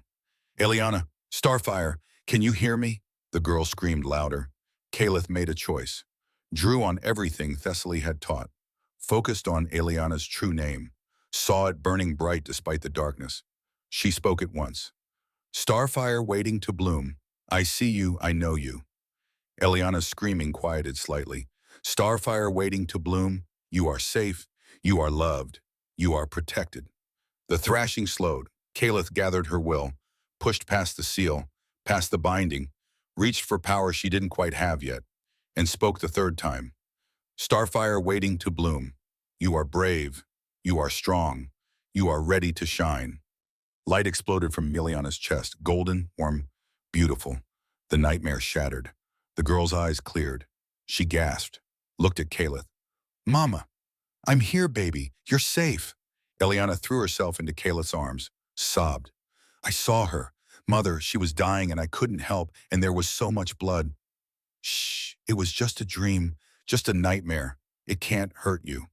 Speaker 1: Eliana, Starfire, can you hear me? The girl screamed louder. Calith made a choice, drew on everything Thessaly had taught, focused on Eliana's true name, saw it burning bright despite the darkness. She spoke it once. Starfire waiting to bloom. I see you, I know you. Eliana's screaming quieted slightly. Starfire waiting to bloom. You are safe. You are loved. You are protected. The thrashing slowed. Calith gathered her will, pushed past the seal, past the binding, reached for power she didn't quite have yet, and spoke the third time. Starfire waiting to bloom. You are brave. You are strong. You are ready to shine. Light exploded from Eliana's chest, golden, warm, beautiful. The nightmare shattered. The girl's eyes cleared. She gasped, looked at Calith. Mama, I'm here, baby. You're safe. Eliana threw herself into Calith's arms, sobbed. I saw her. Mother, she was dying and I couldn't help, and there was so much blood. Shh, it was just a dream, just a nightmare. It can't hurt you.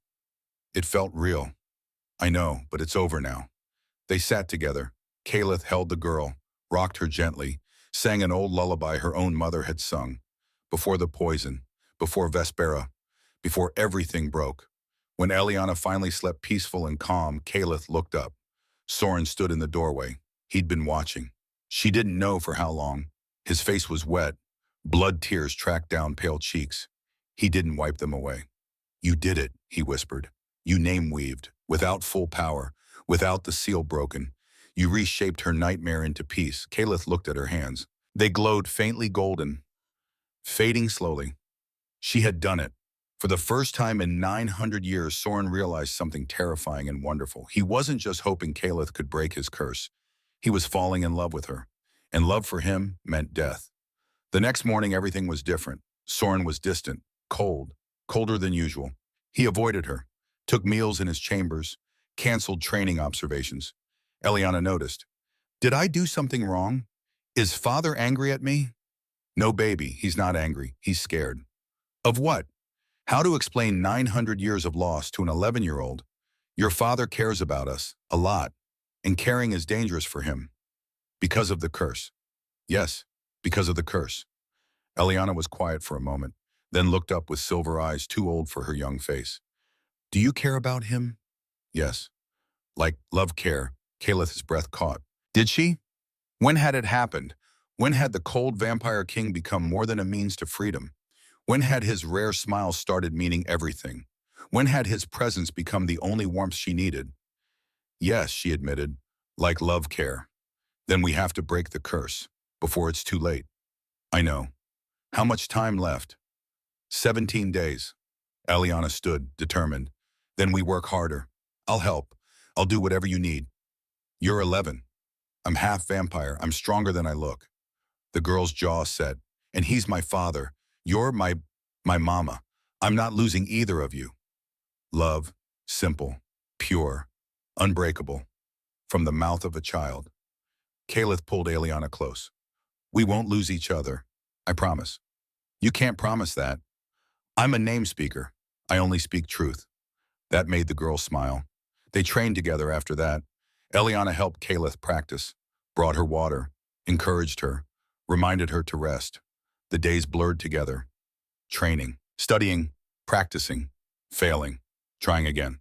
Speaker 1: It felt real. I know, but it's over now. They sat together. Calith held the girl, rocked her gently, sang an old lullaby her own mother had sung. Before the poison, before Vespera, before everything broke. When Eliana finally slept peaceful and calm, Calith looked up. Soren stood in the doorway. He'd been watching. She didn't know for how long. His face was wet. Blood tears tracked down pale cheeks. He didn't wipe them away. You did it, he whispered. You name-weaved, without full power, without the seal broken. You reshaped her nightmare into peace. Calith looked at her hands. They glowed faintly golden, fading slowly. She had done it. For the first time in 900 years, Soren realized something terrifying and wonderful. He wasn't just hoping Calith could break his curse. He was falling in love with her. and love for him meant death. The next morning, everything was different. Soren was distant, cold, colder than usual. He avoided her, took meals in his chambers, canceled training observations. Eliana noticed. Did I do something wrong? Is father angry at me? No, baby, he's not angry. He's scared. Of what? How to explain 900 years of loss to an 11-year-old? Your father cares about us, a lot, and caring is dangerous for him. Because of the curse. Yes, because of the curse. Eliana was quiet for a moment, then looked up with silver eyes too old for her young face. Do you care about him? Yes. Like love care, Caleth's breath caught. Did she? When had it happened? When had the cold vampire king become more than a means to freedom? When had his rare smile started meaning everything? When had his presence become the only warmth she needed? Yes, she admitted, like love care. Then we have to break the curse, before it's too late. I know. How much time left? 17 days. Eliana stood, determined. Then we work harder. I'll help. I'll do whatever you need. You're 11. I'm half vampire. I'm stronger than I look. The girl's jaw set. And he's my father. You're my mama. I'm not losing either of you. Love, simple, pure, unbreakable. From the mouth of a child. Caleth pulled Eliana close. We won't lose each other. I promise. You can't promise that. I'm a namespeaker. I only speak truth. That made the girl smile. They trained together after that. Eliana helped Caleth practice, brought her water, encouraged her, reminded her to rest. The days blurred together. Training, studying, practicing, failing, trying again.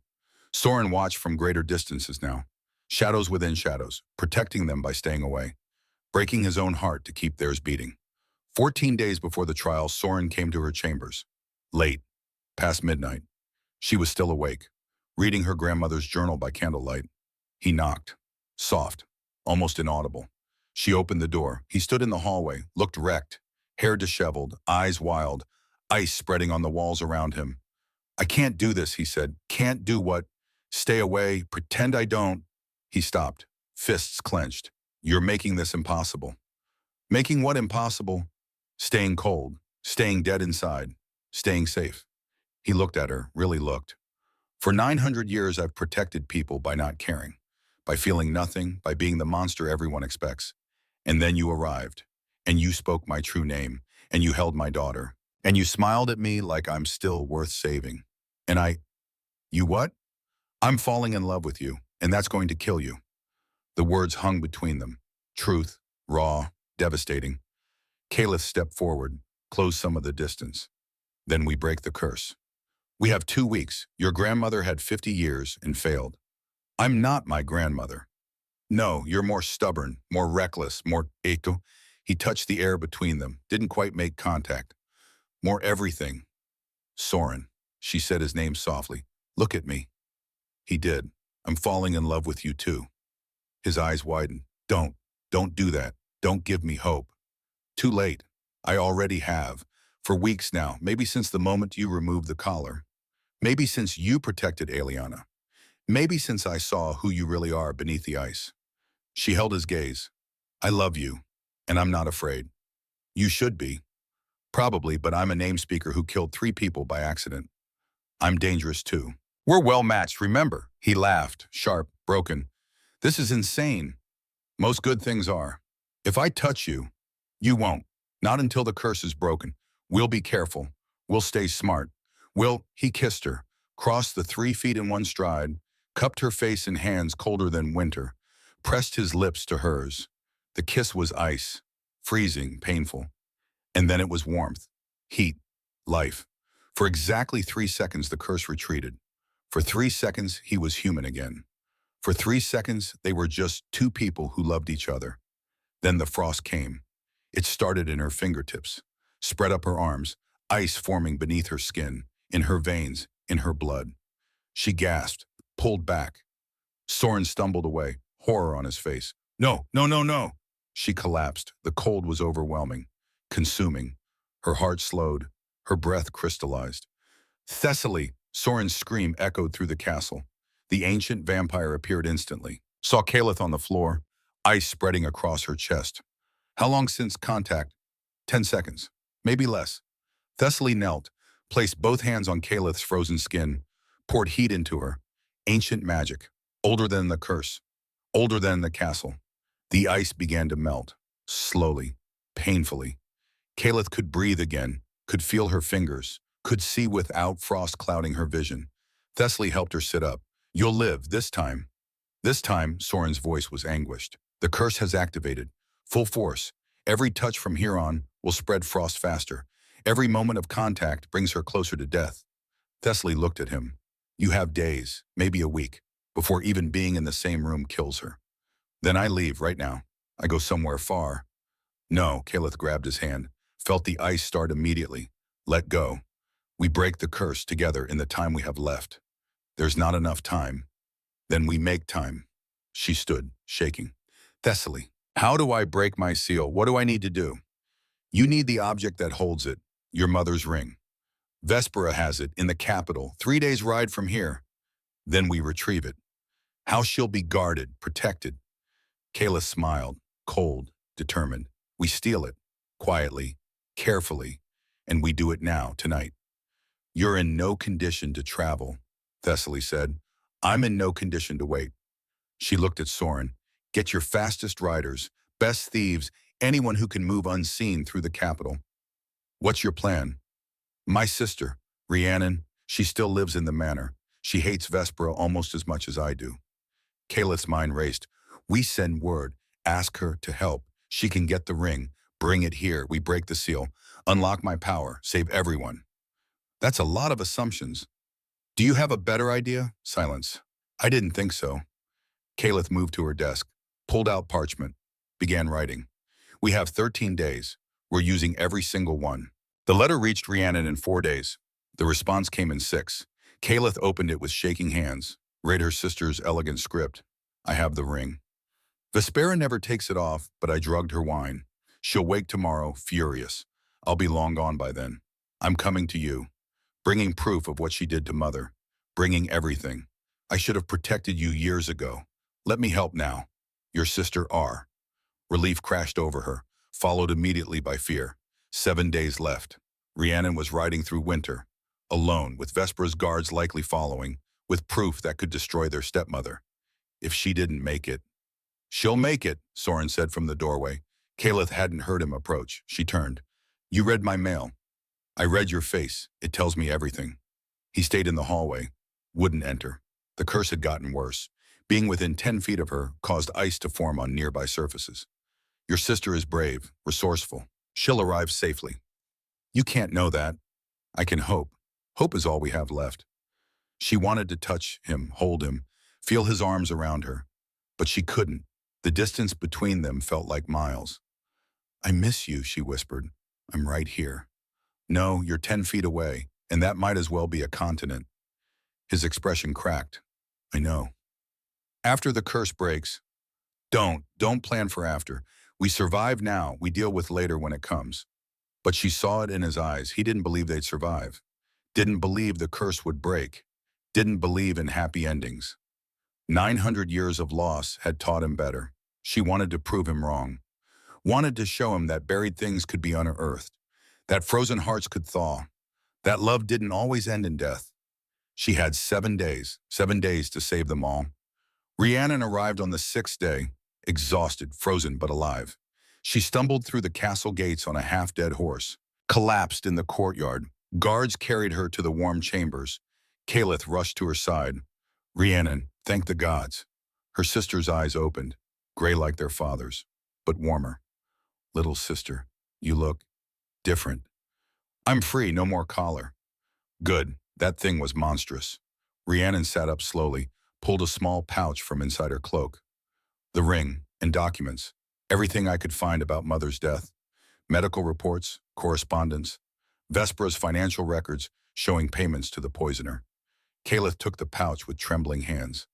Speaker 1: Soren watched from greater distances now. Shadows within shadows, protecting them by staying away, breaking his own heart to keep theirs beating. 14 days before the trial, Soren came to her chambers. Late, past midnight. She was still awake, reading her grandmother's journal by candlelight. He knocked, soft, almost inaudible. She opened the door. He stood in the hallway, looked wrecked, hair disheveled, eyes wild, ice spreading on the walls around him. I can't do this, he said. Can't do what? Stay away, pretend I don't. He stopped, fists clenched. You're making this impossible. Making what impossible? Staying cold, staying dead inside, staying safe. He looked at her, really looked. For 900 years, I've protected people by not caring, by feeling nothing, by being the monster everyone expects. And then you arrived, and you spoke my true name, and you held my daughter, and you smiled at me like I'm still worth saving. And you what? I'm falling in love with you, and that's going to kill you. The words hung between them. Truth, raw, devastating. Caleth stepped forward, closed some of the distance. Then we break the curse. We have 2 weeks. Your grandmother had 50 years and failed. I'm not my grandmother. No, you're more stubborn, more reckless, more eto. He touched the air between them, didn't quite make contact. More everything. Soren, she said his name softly. Look at me. He did. I'm falling in love with you too. His eyes widened. Don't do that. Don't give me hope. Too late. I already have. For weeks now, maybe since the moment you removed the collar. Maybe since you protected Eliana. Maybe since I saw who you really are beneath the ice. She held his gaze. I love you, and I'm not afraid. You should be. Probably, but I'm a namespeaker who killed 3 people by accident. I'm dangerous too. We're well matched, remember? He laughed, sharp, broken. This is insane. Most good things are. If I touch you, you won't. Not until the curse is broken. We'll be careful. We'll stay smart. He kissed her, crossed the 3 feet in one stride, cupped her face in hands colder than winter, pressed his lips to hers. The kiss was ice, freezing, painful. And then it was warmth, heat, life. For exactly 3 seconds, the curse retreated. For 3 seconds, he was human again. For 3 seconds, they were just 2 people who loved each other. Then the frost came. It started in her fingertips, spread up her arms, ice forming beneath her skin, in her veins, in her blood. She gasped, pulled back. Soren stumbled away, horror on his face. No, no, no, no. She collapsed. The cold was overwhelming, consuming. Her heart slowed, her breath crystallized. Thessaly! Soren's scream echoed through the castle. The ancient vampire appeared instantly, saw Caleth on the floor, ice spreading across her chest. How long since contact? 10 seconds. Maybe less. Thessaly knelt, placed both hands on Calith's frozen skin, poured heat into her. Ancient magic. Older than the curse. Older than the castle. The ice began to melt. Slowly. Painfully. Calith could breathe again, could feel her fingers, could see without frost clouding her vision. Thessaly helped her sit up. You'll live, this time. This time, Soren's voice was anguished. The curse has activated. Full force. Every touch from here on will spread frost faster. Every moment of contact brings her closer to death. Thessaly looked at him. You have days, maybe a week, before even being in the same room kills her. Then I leave right now. I go somewhere far. No, Calith grabbed his hand, felt the ice start immediately. Let go. We break the curse together in the time we have left. There's not enough time. Then we make time. She stood, shaking. Thessaly, how do I break my seal? What do I need to do? You need the object that holds it, your mother's ring. Vespera has it in the capital, 3 days' ride from here. Then we retrieve it. How she'll be guarded, protected. Calith smiled, cold, determined. We steal it, quietly, carefully, and we do it now, tonight. You're in no condition to travel, Thessaly said. I'm in no condition to wait. She looked at Soren. Get your fastest riders, best thieves, anyone who can move unseen through the capital. What's your plan? My sister, Rhiannon, she still lives in the manor. She hates Vespera almost as much as I do. Calith's mind raced. We send word, ask her to help. She can get the ring, bring it here, we break the seal, unlock my power, save everyone. That's a lot of assumptions. Do you have a better idea? Silence. I didn't think so. Calith moved to her desk, pulled out parchment, began writing. We have 13 days. We're using every single one. The letter reached Rhiannon in 4 days. The response came in 6. Calith opened it with shaking hands, read her sister's elegant script. I have the ring. Vespera never takes it off, but I drugged her wine. She'll wake tomorrow, furious. I'll be long gone by then. I'm coming to you, bringing proof of what she did to Mother, bringing everything. I should have protected you years ago. Let me help now. Your sister R. Relief crashed over her, followed immediately by fear. 7 days left. Rhiannon was riding through winter, alone, with Vespera's guards likely following, with proof that could destroy their stepmother. If she didn't make it. She'll make it, Soren said from the doorway. Calith hadn't heard him approach. She turned. You read my mail. I read your face. It tells me everything. He stayed in the hallway. Wouldn't enter. The curse had gotten worse. Being within 10 feet of her caused ice to form on nearby surfaces. Your sister is brave, resourceful. She'll arrive safely. You can't know that. I can hope. Hope is all we have left. She wanted to touch him, hold him, feel his arms around her. But she couldn't. The distance between them felt like miles. I miss you, she whispered. I'm right here. No, you're 10 feet away, and that might as well be a continent. His expression cracked. I know. After the curse breaks, don't plan for after. We survive now, we deal with later when it comes. But she saw it in his eyes. He didn't believe they'd survive. Didn't believe the curse would break. Didn't believe in happy endings. 900 years of loss had taught him better. She wanted to prove him wrong. Wanted to show him that buried things could be unearthed. That frozen hearts could thaw. That love didn't always end in death. She had 7 days to save them all. Rhiannon arrived on the 6th day, exhausted, frozen, but alive. She stumbled through the castle gates on a half-dead horse, collapsed in the courtyard. Guards carried her to the warm chambers. Calith rushed to her side. Rhiannon, thank the gods. Her sister's eyes opened, gray like their father's, but warmer. Little sister, you look different. I'm free, no more collar. Good, that thing was monstrous. Rhiannon sat up slowly, pulled a small pouch from inside her cloak. The ring and documents, everything I could find about Mother's death. Medical reports, correspondence, Vespera's financial records showing payments to the poisoner. Calith took the pouch with trembling hands,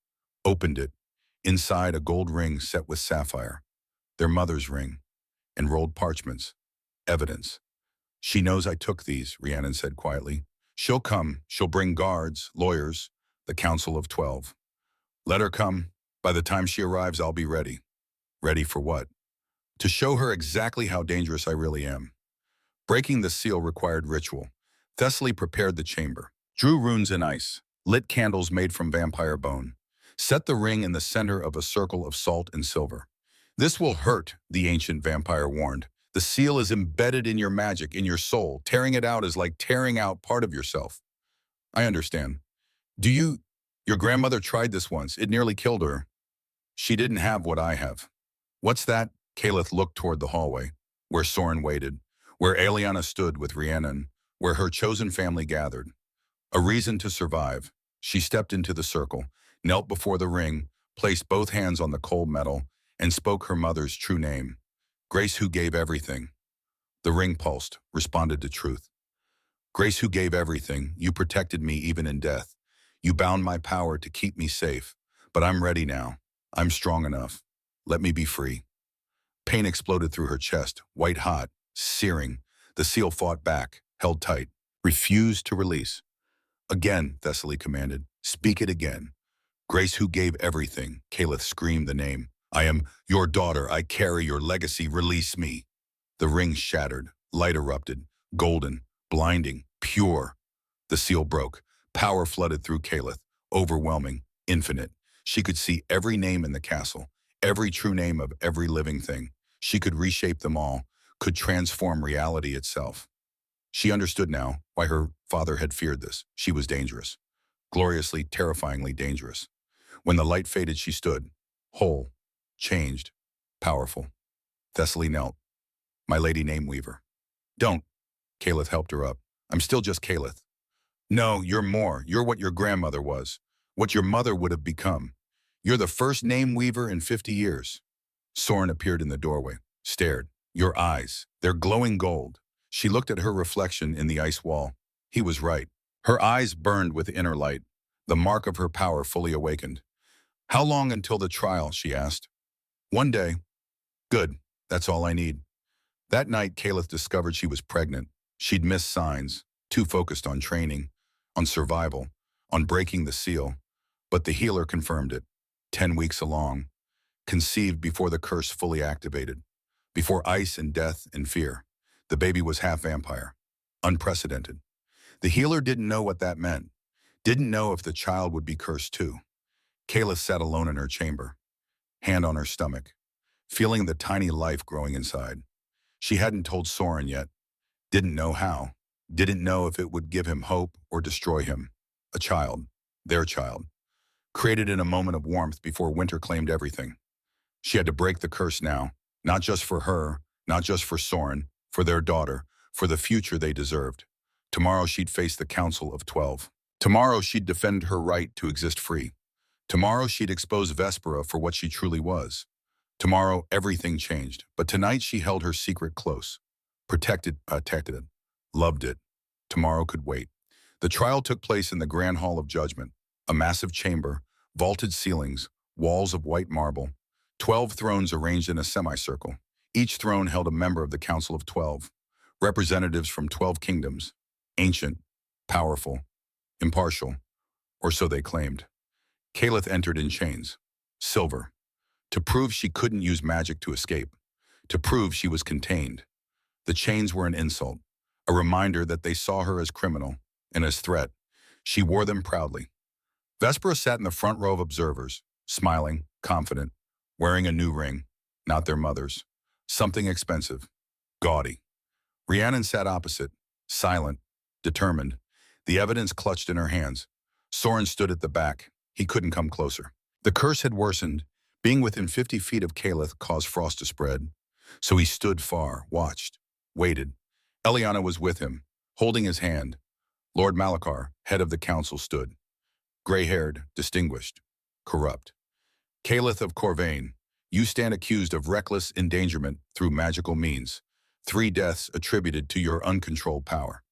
Speaker 1: opened it. Inside, a gold ring set with sapphire, their mother's ring, and rolled parchments, evidence. She knows I took these, Rhiannon said quietly. She'll come, she'll bring guards, lawyers, the Council of 12. Let her come. By the time she arrives, I'll be ready. Ready for what? to show her exactly how dangerous I really am. Breaking the seal required ritual. Thessaly prepared the chamber, drew runes in ice, lit candles made from vampire bone, set the ring in the center of a circle of salt and silver. This will hurt, the ancient vampire warned. The seal is embedded in your magic, in your soul. Tearing it out is like tearing out part of yourself. I understand. Your grandmother tried this once. It nearly killed her. She didn't have what I have. What's that? Caleth looked toward the hallway, where Soren waited, where Eliana stood with Rhiannon, where her chosen family gathered. A reason to survive. She stepped into the circle, knelt before the ring, placed both hands on the cold metal, and spoke her mother's true name. Grace, who gave everything. The ring pulsed, responded to truth. Grace, who gave everything, you protected me even in death. You bound my power to keep me safe. But I'm ready now. I'm strong enough. Let me be free. Pain exploded through her chest, white hot, searing. The seal fought back, held tight, refused to release. Again, Thessaly commanded. Speak it again. Grace, who gave everything. Caleth screamed the name. I am your daughter. I carry your legacy. Release me. The ring shattered. Light erupted. Golden, blinding, pure. The seal broke. Power flooded through Caleth. Overwhelming, infinite. She could see every name in the castle, every true name of every living thing. She could reshape them all, could transform reality itself. She understood now why her father had feared this. She was dangerous. Gloriously, terrifyingly dangerous. When the light faded, she stood, whole, changed, powerful. Thessaly knelt. My lady Nameweaver. Don't. Caleth helped her up. I'm still just Caleth. No, you're more. You're what your grandmother was, what your mother would have become. You're the first Nameweaver in 50 years. Soren appeared in the doorway, stared. Your eyes, they're glowing gold. She looked at her reflection in the ice wall. He was right. Her eyes burned with inner light, the mark of her power fully awakened. How long until the trial, she asked. One day. Good, that's all I need. That night, Caleth discovered she was pregnant. She'd missed signs, too focused on training, on survival, on breaking the seal. But the healer confirmed it. 10 weeks along, conceived before the curse fully activated, before ice and death and fear. The baby was half vampire, unprecedented. The healer didn't know what that meant, didn't know if the child would be cursed too. Kayla sat alone in her chamber, hand on her stomach, feeling the tiny life growing inside. She hadn't told Soren yet, didn't know how, didn't know if it would give him hope or destroy him. A child, their child, created in a moment of warmth before winter claimed everything. She had to break the curse now, not just for her, not just for Soren, for their daughter, for the future they deserved. Tomorrow she'd face the Council of 12. Tomorrow she'd defend her right to exist free. Tomorrow she'd expose Vespera for what she truly was. Tomorrow everything changed, but tonight she held her secret close. Protected it, loved it. Tomorrow could wait. The trial took place in the Grand Hall of Judgment, a massive chamber, vaulted ceilings, walls of white marble, 12 thrones arranged in a semicircle. Each throne held a member of the Council of 12, representatives from 12 kingdoms, ancient, powerful, impartial, or so they claimed. Caleth entered in chains, silver, to prove she couldn't use magic to escape, to prove she was contained. The chains were an insult, a reminder that they saw her as criminal and as threat. She wore them proudly. Vespera sat in the front row of observers, smiling, confident, wearing a new ring, not their mother's. Something expensive, gaudy. Rhiannon sat opposite, silent, determined, the evidence clutched in her hands. Soren stood at the back. He couldn't come closer. The curse had worsened. Being within 50 feet of Caleth caused frost to spread. So he stood far, watched, waited. Eliana was with him, holding his hand. Lord Malachar, head of the council, stood. Gray-haired, distinguished, corrupt. Caleth of Corvain, you stand accused of reckless endangerment through magical means. 3 deaths attributed to your uncontrolled power.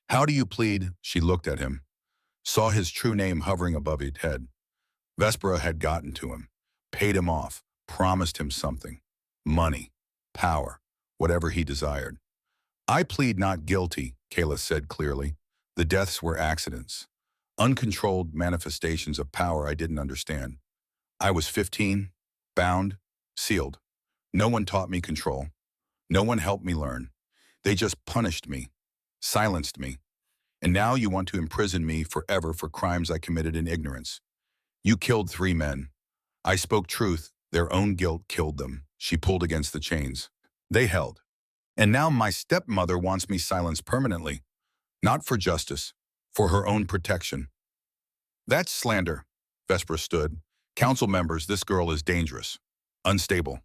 Speaker 1: How do you plead? She looked at him, saw his true name hovering above his head. Vespera had gotten to him, paid him off, promised him something. Money, power, whatever he desired. I plead not guilty, Caleth said clearly. The deaths were accidents, uncontrolled manifestations of power I didn't understand. I was 15, bound, sealed. No one taught me control. No one helped me learn. They just punished me, silenced me. And now you want to imprison me forever for crimes I committed in ignorance. You killed 3 men. I spoke truth. Their own guilt killed them. She pulled against the chains. They held. And now my stepmother wants me silenced permanently. Not for justice, for her own protection. That's slander. Vespera stood. Council members, this girl is dangerous, unstable.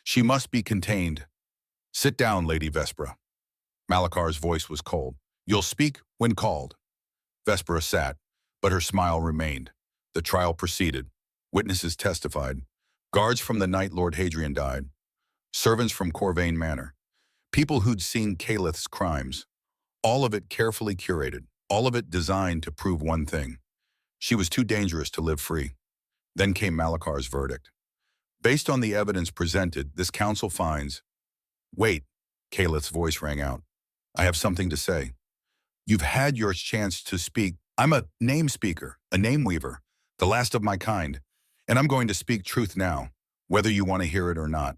Speaker 1: She must be contained. Sit down, Lady Vespera. Malakar's voice was cold. You'll speak when called. Vespera sat, but her smile remained. The trial proceeded. Witnesses testified. Guards from the night Lord Hadrian died. Servants from Corvain Manor. People who'd seen Calith's crimes. All of it carefully curated. All of it designed to prove one thing. She was too dangerous to live free. Then came Malakar's verdict. Based on the evidence presented, this council finds... Wait, Calith's voice rang out. I have something to say. You've had your chance to speak. I'm a name speaker, a name weaver, the last of my kind, and I'm going to speak truth now, whether you want to hear it or not.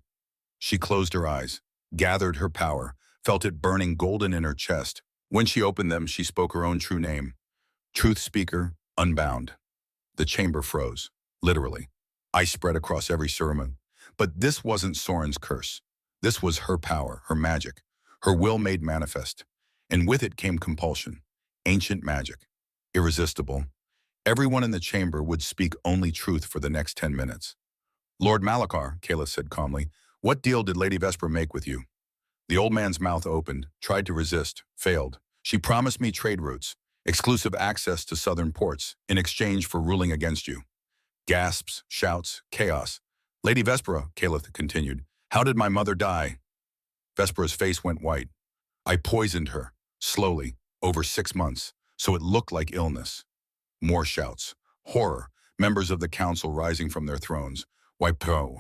Speaker 1: She closed her eyes, gathered her power, felt it burning golden in her chest. When she opened them, she spoke her own true name. Truth speaker, unbound. The chamber froze, literally. Ice spread across every sermon. But this wasn't Soren's curse. This was her power, her magic, her will made manifest. And with it came compulsion, ancient magic, irresistible. Everyone in the chamber would speak only truth for the next 10 minutes. Lord Malakar, Calith said calmly, what deal did Lady Vespera make with you? The old man's mouth opened, tried to resist, failed. She promised me trade routes, exclusive access to southern ports, in exchange for ruling against you. Gasps, shouts, chaos. Lady Vespera, Calith continued, how did my mother die? Vespera's face went white. I poisoned her, slowly, over 6 months, so it looked like illness. More shouts. Horror. Members of the council rising from their thrones. Wipo.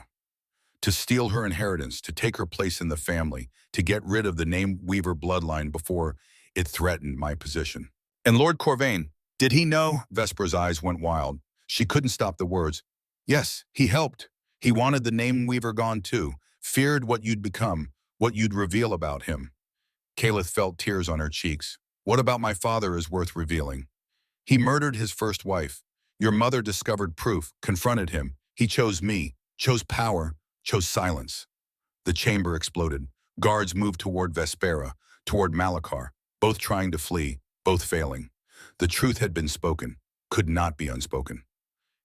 Speaker 1: To steal her inheritance, to take her place in the family, to get rid of the name Weaver bloodline before it threatened my position. And Lord Corvain, did he know? Vespera's eyes went wild. She couldn't stop the words. Yes, he helped. He wanted the name Weaver gone too, feared what you'd become, what you'd reveal about him. Calith felt tears on her cheeks. What about my father is worth revealing? He murdered his first wife. Your mother discovered proof, confronted him. He chose me, chose power, chose silence. The chamber exploded. Guards moved toward Vespera, toward Malakar, both trying to flee, both failing. The truth had been spoken, could not be unspoken.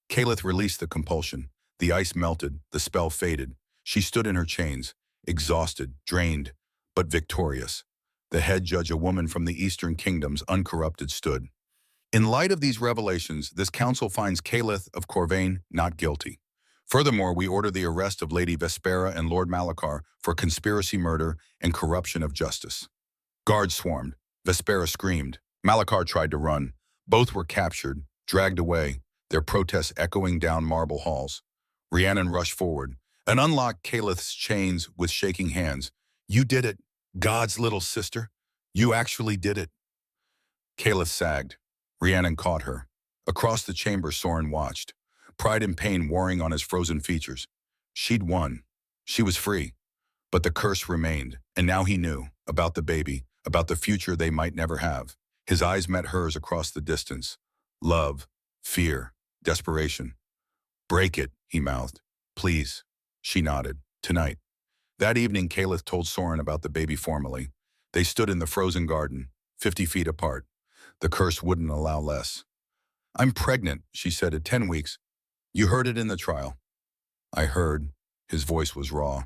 Speaker 1: Calith released the compulsion. The ice melted, the spell faded. She stood in her chains, exhausted, drained, but victorious. The head judge, a woman from the Eastern Kingdoms, uncorrupted, stood. In light of these revelations, this council finds Calith of Corvain not guilty. Furthermore, we order the arrest of Lady Vespera and Lord Malakar for conspiracy murder and corruption of justice. Guards swarmed. Vespera screamed. Malakar tried to run. Both were captured, dragged away, their protests echoing down marble halls. Rhiannon rushed forward and unlocked Calith's chains with shaking hands. You did it, God's little sister. You actually did it. Calith sagged. Rhiannon caught her. Across the chamber, Soren watched, pride and pain warring on his frozen features. She'd won. She was free. But the curse remained, and now he knew about the baby, about the future they might never have. His eyes met hers across the distance. Love, fear, desperation. Break it, he mouthed. Please. She nodded. Tonight. That evening, Calith told Soren about the baby formally. They stood in the frozen garden, 50 feet apart. The curse wouldn't allow less. I'm pregnant, she said, at 10 weeks. You heard it in the trial. I heard. His voice was raw.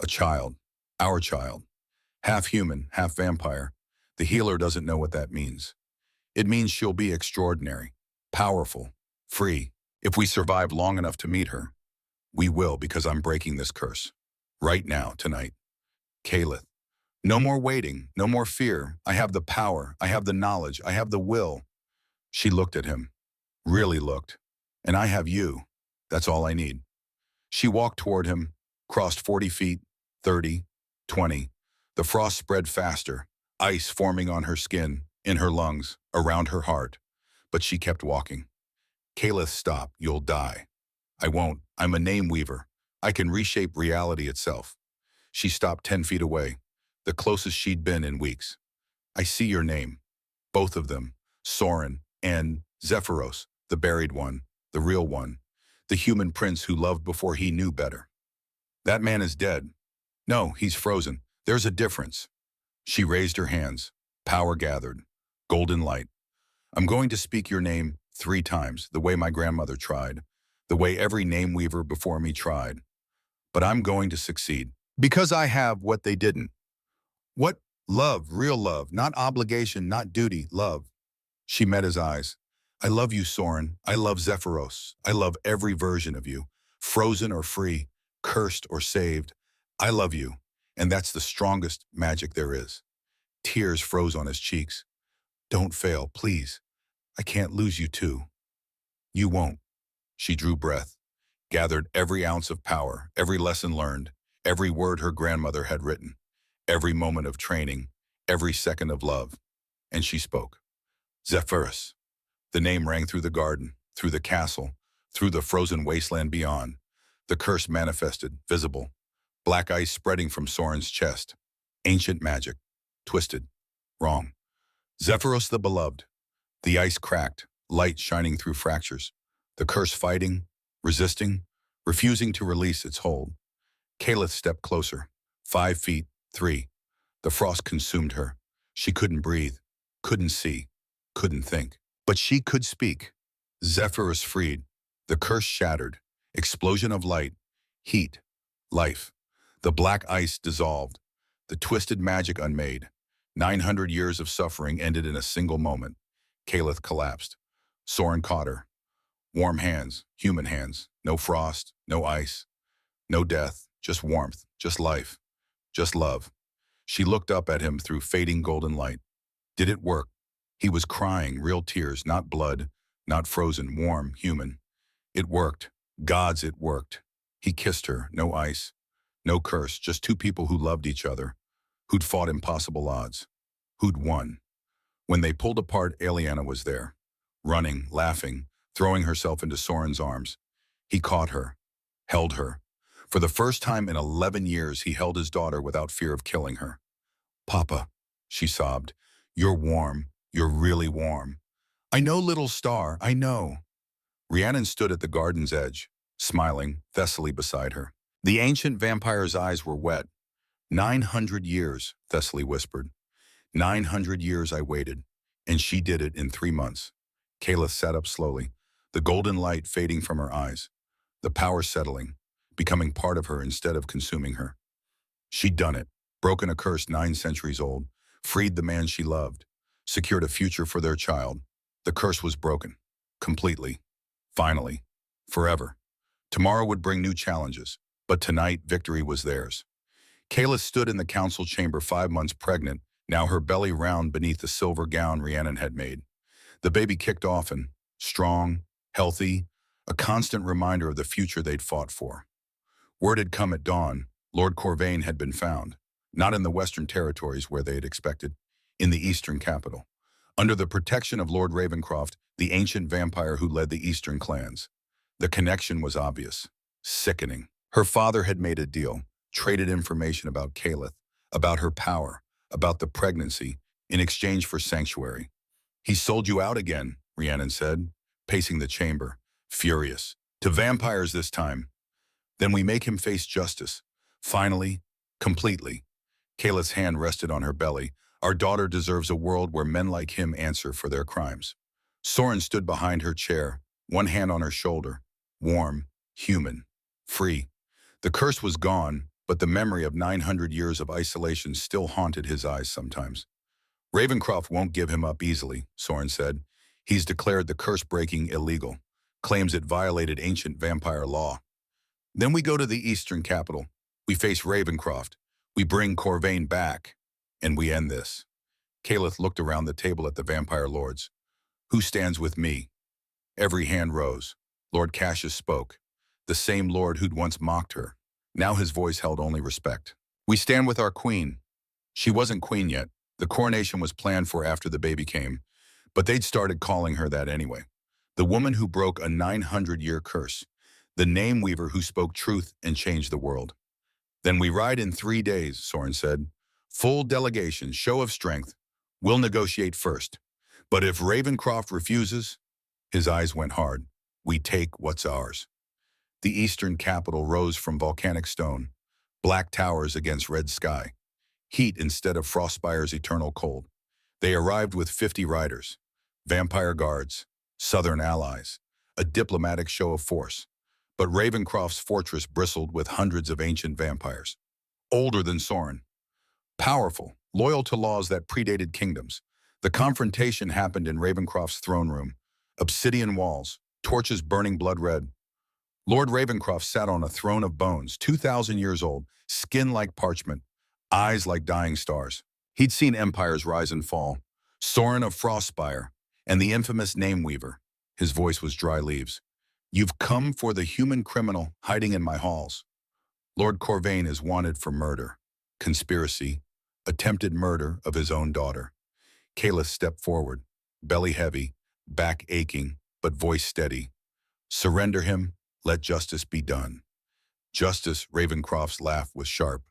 Speaker 1: A child. Our child. Half human, half vampire. The healer doesn't know what that means. It means she'll be extraordinary, powerful, free. If we survive long enough to meet her, we will, because I'm breaking this curse. Right now, tonight. Calith. No more waiting, no more fear. I have the power, I have the knowledge, I have the will. She looked at him, really looked. And I have you. That's all I need. She walked toward him, crossed 40 feet, 30, 20. The frost spread faster, ice forming on her skin, in her lungs, around her heart. But she kept walking. Calith, stop, you'll die. I won't. I'm a name weaver. I can reshape reality itself. She stopped 10 feet away, the closest she'd been in weeks. I see your name. Both of them. Soren and Zephyros, the buried one, the real one, the human prince who loved before he knew better. That man is dead. No, he's frozen. There's a difference. She raised her hands. Power gathered. Golden light. I'm going to speak your name 3 times, the way my grandmother tried, the way every name weaver before me tried. But I'm going to succeed. Because I have what they didn't. What? Love, real love, not obligation, not duty, love. She met his eyes. I love you, Soren. I love Zephyros. I love every version of you, frozen or free, cursed or saved. I love you, and that's the strongest magic there is. Tears froze on his cheeks. Don't fail, please. I can't lose you too. You won't. She drew breath, gathered every ounce of power, every lesson learned, every word her grandmother had written, every moment of training, every second of love, and she spoke. Zephyrus. The name rang through the garden, through the castle, through the frozen wasteland beyond. The curse manifested, visible. Black ice spreading from Soren's chest. Ancient magic. Twisted. Wrong. Zephyros the beloved. The ice cracked, light shining through fractures. The curse fighting, resisting, refusing to release its hold. Kalith stepped closer. 5 feet, 3. The frost consumed her. She couldn't breathe, couldn't see, couldn't think. But she could speak. Zephyrus freed. The curse shattered. Explosion of light, heat, life. The black ice dissolved. The twisted magic unmade. 900 years of suffering ended in a single moment. Kalith collapsed. Soren caught her. Warm hands, human hands. No frost, no ice, no death, just warmth, just life, just love. She looked up at him through fading golden light. Did it work? He was crying, real tears, not blood, not frozen, warm, human. It worked. Gods, it worked. He kissed her, no ice, no curse, just 2 people who loved each other, who'd fought impossible odds, who'd won. When they pulled apart, Aliana was there, running, laughing, throwing herself into Soren's arms. He caught her, held her. For the first time in 11 years, he held his daughter without fear of killing her. Papa, she sobbed, you're warm. You're really warm. I know, little star, I know. Rhiannon stood at the garden's edge, smiling, Thessaly beside her. The ancient vampire's eyes were wet. 900 years, Thessaly whispered. 900 years I waited, and she did it in 3 months. Kalith sat up slowly, the golden light fading from her eyes, the power settling, becoming part of her instead of consuming her. She'd done it, broken a curse 9 centuries old, freed the man she loved, secured a future for their child. The curse was broken. Completely. Finally. Forever. Tomorrow would bring new challenges, but tonight victory was theirs. Kayla stood in the council chamber 5 months pregnant, now her belly round beneath the silver gown Rhiannon had made. The baby kicked often, strong, healthy, a constant reminder of the future they'd fought for. Word had come at dawn. Lord Corvain had been found, not in the Western territories where they had expected, in the Eastern capital, under the protection of Lord Ravencroft, the ancient vampire who led the Eastern clans. The connection was obvious, sickening. Her father had made a deal, traded information about Kalith, about her power, about the pregnancy, in exchange for sanctuary. He sold you out again, Rhiannon said, pacing the chamber, furious. To vampires this time. Then we make him face justice. Finally, completely. Kalith's hand rested on her belly. Our daughter deserves a world where men like him answer for their crimes. Soren stood behind her chair, one hand on her shoulder, warm, human, free. The curse was gone, but the memory of 900 years of isolation still haunted his eyes sometimes. Ravencroft won't give him up easily, Soren said. He's declared the curse-breaking illegal, claims it violated ancient vampire law. Then we go to the Eastern capital. We face Ravencroft. We bring Corvain back. And we end this. Kalith looked around the table at the vampire lords. Who stands with me? Every hand rose. Lord Cassius spoke. The same lord who'd once mocked her. Now his voice held only respect. We stand with our queen. She wasn't queen yet. The coronation was planned for after the baby came, but they'd started calling her that anyway. The woman who broke a 900-year curse. The name weaver who spoke truth and changed the world. Then we ride in 3 days, Soren said. Full delegation, show of strength. We'll negotiate first. But if Ravencroft refuses, his eyes went hard. We take what's ours. The eastern capital rose from volcanic stone, black towers against red sky, heat instead of Frostspire's eternal cold. They arrived with 50 riders, vampire guards, southern allies, a diplomatic show of force. But Ravencroft's fortress bristled with hundreds of ancient vampires, older than Soren, powerful, loyal to laws that predated kingdoms. The confrontation happened in Ravencroft's throne room, obsidian walls, torches burning blood red. Lord Ravencroft sat on a throne of bones, 2,000 years old, skin like parchment, eyes like dying stars. He'd seen empires rise and fall, Soren of Frostspire, and the infamous Nameweaver. His voice was dry leaves. You've come for the human criminal hiding in my halls. Lord Corvain is wanted for murder, conspiracy, attempted murder of his own daughter. Calith stepped forward, belly heavy, back aching, but voice steady. Surrender him, let justice be done. Justice, Ravencroft's laugh was sharp.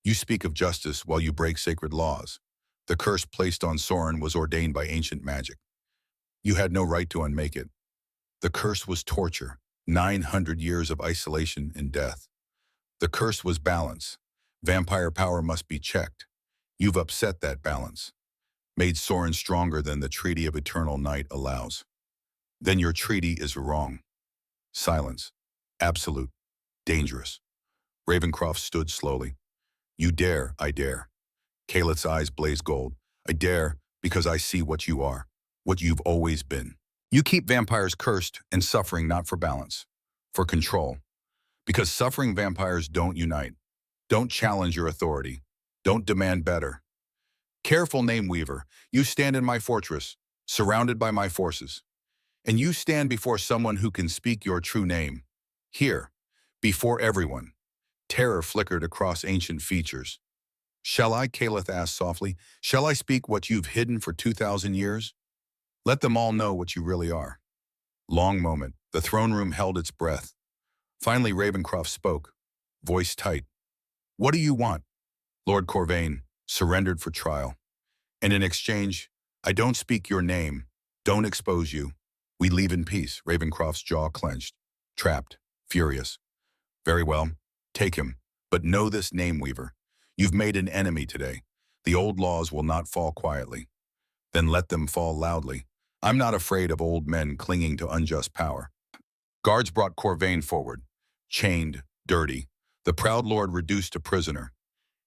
Speaker 1: You speak of justice while you break sacred laws. The curse placed on Soren was ordained by ancient magic. You had no right to unmake it. The curse was torture, 900 years of isolation and death. The curse was balance. Vampire power must be checked. You've upset that balance, made Soren stronger than the Treaty of Eternal Night allows. Then your treaty is wrong. Silence. Absolute. Dangerous. Ravencroft stood slowly. You dare, I dare. Calith's eyes blazed gold. I dare because I see what you are, what you've always been. You keep vampires cursed and suffering not for balance, for control. Because suffering vampires don't unite, don't challenge your authority, don't demand better. Careful, Nameweaver, you stand in my fortress, surrounded by my forces. And you stand before someone who can speak your true name. Here, before everyone. Terror flickered across ancient features. Shall I, Calith asked softly, shall I speak what you've hidden for 2,000 years? Let them all know what you really are. Long moment, the throne room held its breath. Finally, Ravencroft spoke, voice tight. What do you want? Lord Corvain surrendered for trial. And in exchange, I don't speak your name, don't expose you. We leave in peace. Ravencroft's jaw clenched, trapped, furious. Very well, take him, but know this, Nameweaver. You've made an enemy today. The old laws will not fall quietly. Then let them fall loudly. I'm not afraid of old men clinging to unjust power. Guards brought Corvain forward, chained, dirty, the proud lord reduced to prisoner.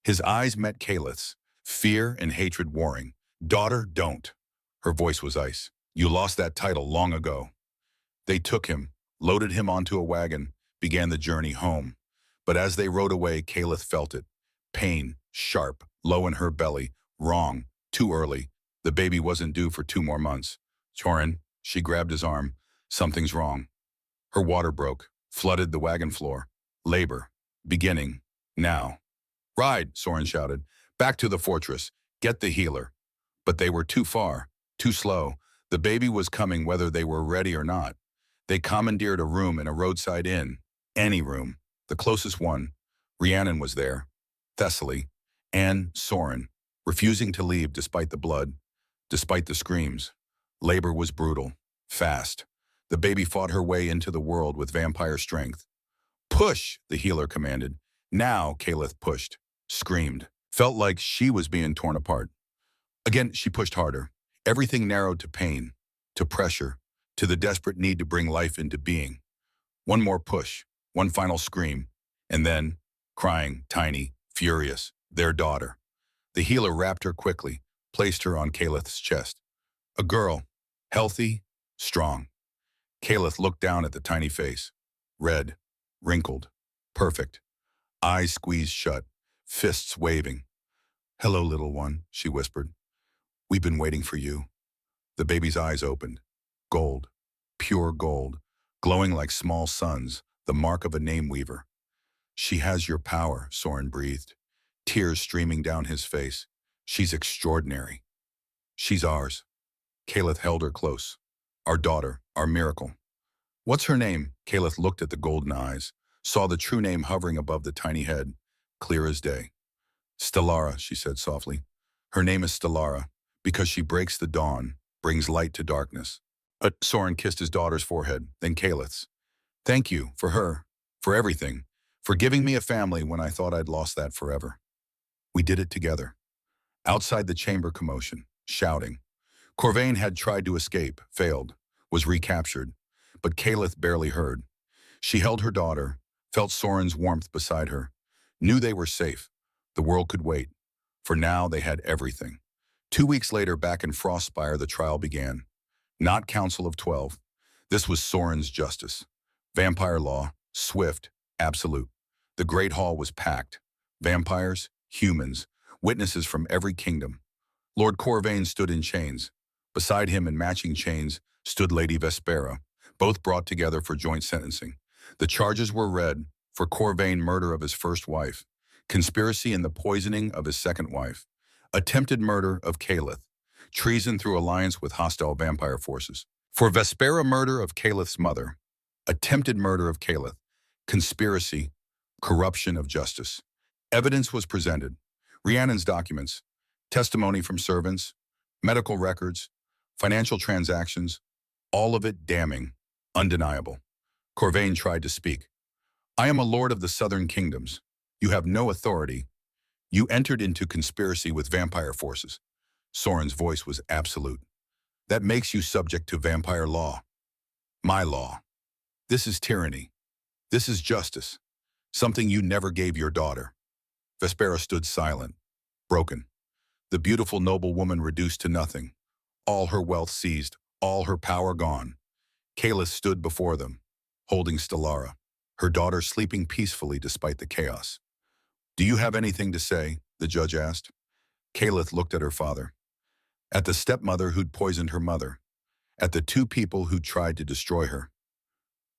Speaker 1: His eyes met Calith's, fear and hatred warring. Daughter, don't. Her voice was ice. You lost that title long ago. They took him, loaded him onto a wagon, began the journey home. But as they rode away, Calith felt it. Pain, sharp, low in her belly, wrong, too early. The baby wasn't due for 2 more months. Soren, she grabbed his arm. Something's wrong. Her water broke, flooded the wagon floor. Labor. Beginning. Now. Ride, Soren shouted. Back to the fortress. Get the healer. But they were too far, too slow. The baby was coming whether they were ready or not. They commandeered a room in a roadside inn. Any room. The closest one. Rhiannon was there. Thessaly. Anne, Soren. Refusing to leave despite the blood, despite the screams. Labor was brutal. Fast. The baby fought her way into the world with vampire strength. Push, the healer commanded. Now, Calith pushed. Screamed. Felt like she was being torn apart. Again, she pushed harder. Everything narrowed to pain, to pressure, to the desperate need to bring life into being. One more push, one final scream, and then, crying, tiny, furious, their daughter. The healer wrapped her quickly, placed her on Calith's chest. A girl, healthy, strong. Calith looked down at the tiny face. Red, wrinkled, perfect. Eyes squeezed shut, fists waving. Hello, little one, she whispered. We've been waiting for you. The baby's eyes opened. Gold, pure gold, glowing like small suns, the mark of a Nameweaver. She has your power, Soren breathed, tears streaming down his face. She's extraordinary. She's ours. Calith held her close. Our daughter, our miracle. What's her name? Calith looked at the golden eyes, saw the true name hovering above the tiny head. clear as day. Stellara, she said softly. Her name is Stellara because she breaks the dawn, brings light to darkness. Soren kissed his daughter's forehead, then Caleth's. Thank you, for her, for everything, for giving me a family when I thought I'd lost that forever. We did it together. Outside the chamber commotion, shouting. Corvain had tried to escape, failed, was recaptured, but Caleth barely heard. She held her daughter, felt Soren's warmth beside her, knew they were safe. The world could wait. For now, they had everything. 2 weeks later, back in Frostspire, the trial began. Not Council of 12. This was Soren's justice. Vampire law, swift, absolute. The Great Hall was packed. Vampires, humans, witnesses from every kingdom. Lord Corvain stood in chains. Beside him in matching chains stood Lady Vespera, both brought together for joint sentencing. The charges were read for Corvain murder of his first wife, conspiracy in the poisoning of his second wife, attempted murder of Caleth, treason through alliance with hostile vampire forces. For Vespera murder of Caleth's mother, attempted murder of Caleth, conspiracy, corruption of justice. Evidence was presented. Rhiannon's documents, testimony from servants, medical records, financial transactions, all of it damning, undeniable. Corvain tried to speak. I am a lord of the southern kingdoms. You have no authority. You entered into conspiracy with vampire forces. Soren's voice was absolute. That makes you subject to vampire law. My law. This is tyranny. This is justice. Something you never gave your daughter. Vespera stood silent, broken. The beautiful noble woman reduced to nothing. All her wealth seized, all her power gone. Caleth stood before them, holding Stellara, her daughter sleeping peacefully despite the chaos. Do you have anything to say? The judge asked. Caleth looked at her father, at the stepmother who'd poisoned her mother, at the two people who'd tried to destroy her.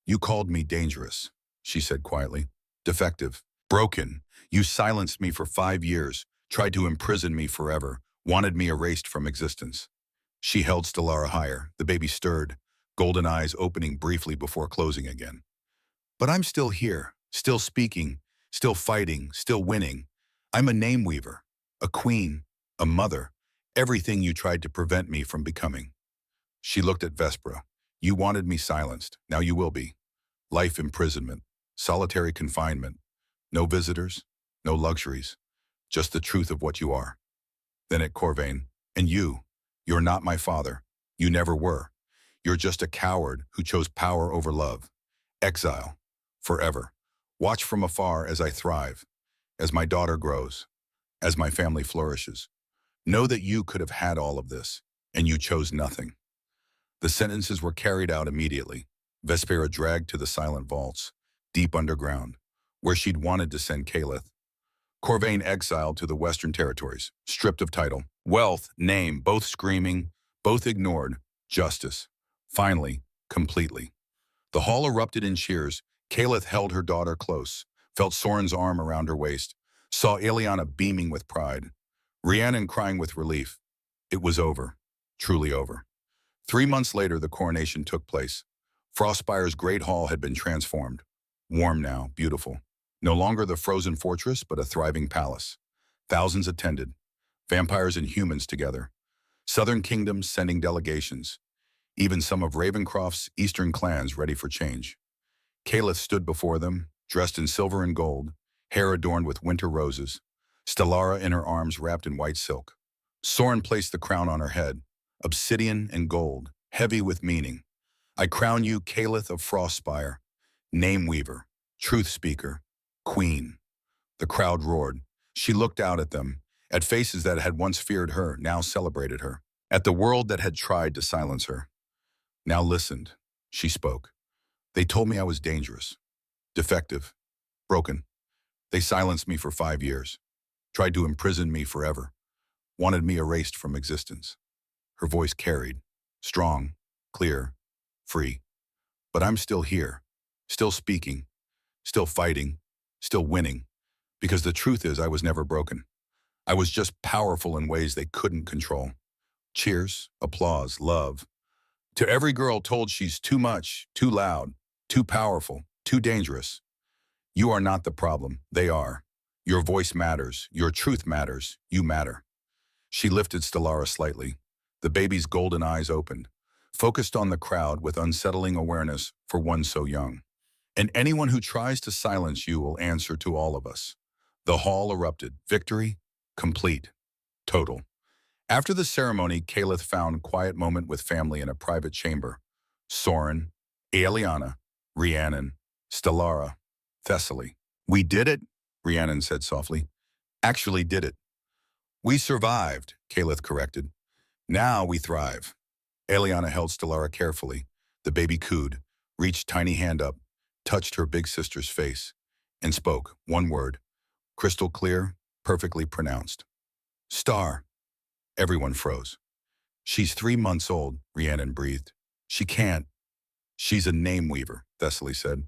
Speaker 1: You called me dangerous, she said quietly. Defective, broken. You silenced me for 5 years, tried to imprison me forever, wanted me erased from existence. She held Stellara higher. The baby stirred, golden eyes opening briefly before closing again. But I'm still here, still speaking, still fighting, still winning. I'm a name weaver, a queen, a mother, everything you tried to prevent me from becoming. She looked at Vespera. You wanted me silenced, now you will be. Life imprisonment, solitary confinement, no visitors, no luxuries, just the truth of what you are. Then at Corvain, and you're not my father. You never were. You're just a coward who chose power over love. Exile, forever. Watch from afar as I thrive, as my daughter grows, as my family flourishes. Know that you could have had all of this, and you chose nothing. The sentences were carried out immediately. Vespera dragged to the silent vaults, deep underground, where she'd wanted to send Caleth. Corvain exiled to the Western Territories, stripped of title, wealth, name, both screaming, both ignored, justice. Finally, completely. The hall erupted in cheers. Caleth held her daughter close, felt Soren's arm around her waist, saw Eliana beaming with pride, Rhiannon crying with relief. It was over, truly over. 3 months later, the coronation took place. Frostspire's great hall had been transformed. Warm now, beautiful. No longer the frozen fortress, but a thriving palace. Thousands attended, vampires and humans together. Southern kingdoms sending delegations. Even some of Ravencroft's eastern clans ready for change. Caleth stood before them, dressed in silver and gold, hair adorned with winter roses, Stellara in her arms wrapped in white silk. Soren placed the crown on her head, obsidian and gold, heavy with meaning. I crown you Caleth of Frostspire, name weaver, truth speaker, queen. The crowd roared. She looked out at them, at faces that had once feared her, now celebrated her, at the world that had tried to silence her. Now listened, she spoke. They told me I was dangerous, defective, broken. They silenced me for 5 years, tried to imprison me forever, wanted me erased from existence. Her voice carried, strong, clear, free. But I'm still here, still speaking, still fighting, still winning, because the truth is I was never broken. I was just powerful in ways they couldn't control. Cheers, applause, love. To every girl told she's too much, too loud, too powerful, too dangerous. You are not the problem, they are. Your voice matters. Your truth matters. You matter. She lifted Stellara slightly. The baby's golden eyes opened, focused on the crowd with unsettling awareness for one so young. And anyone who tries to silence you will answer to all of us. The hall erupted. Victory? Complete. Total. After the ceremony, Caliph found quiet moment with family in a private chamber. Soren, Aeliana, Rhiannon, Stellara, Thessaly. We did it, Rhiannon said softly. Actually did it. We survived, Caliph corrected. Now we thrive. Aeliana held Stellara carefully. The baby cooed, reached tiny hand up, touched her big sister's face, and spoke one word, crystal clear, perfectly pronounced. Star. Everyone froze. She's 3 months old, Rhiannon breathed. She can't. She's a name weaver, Thessaly said.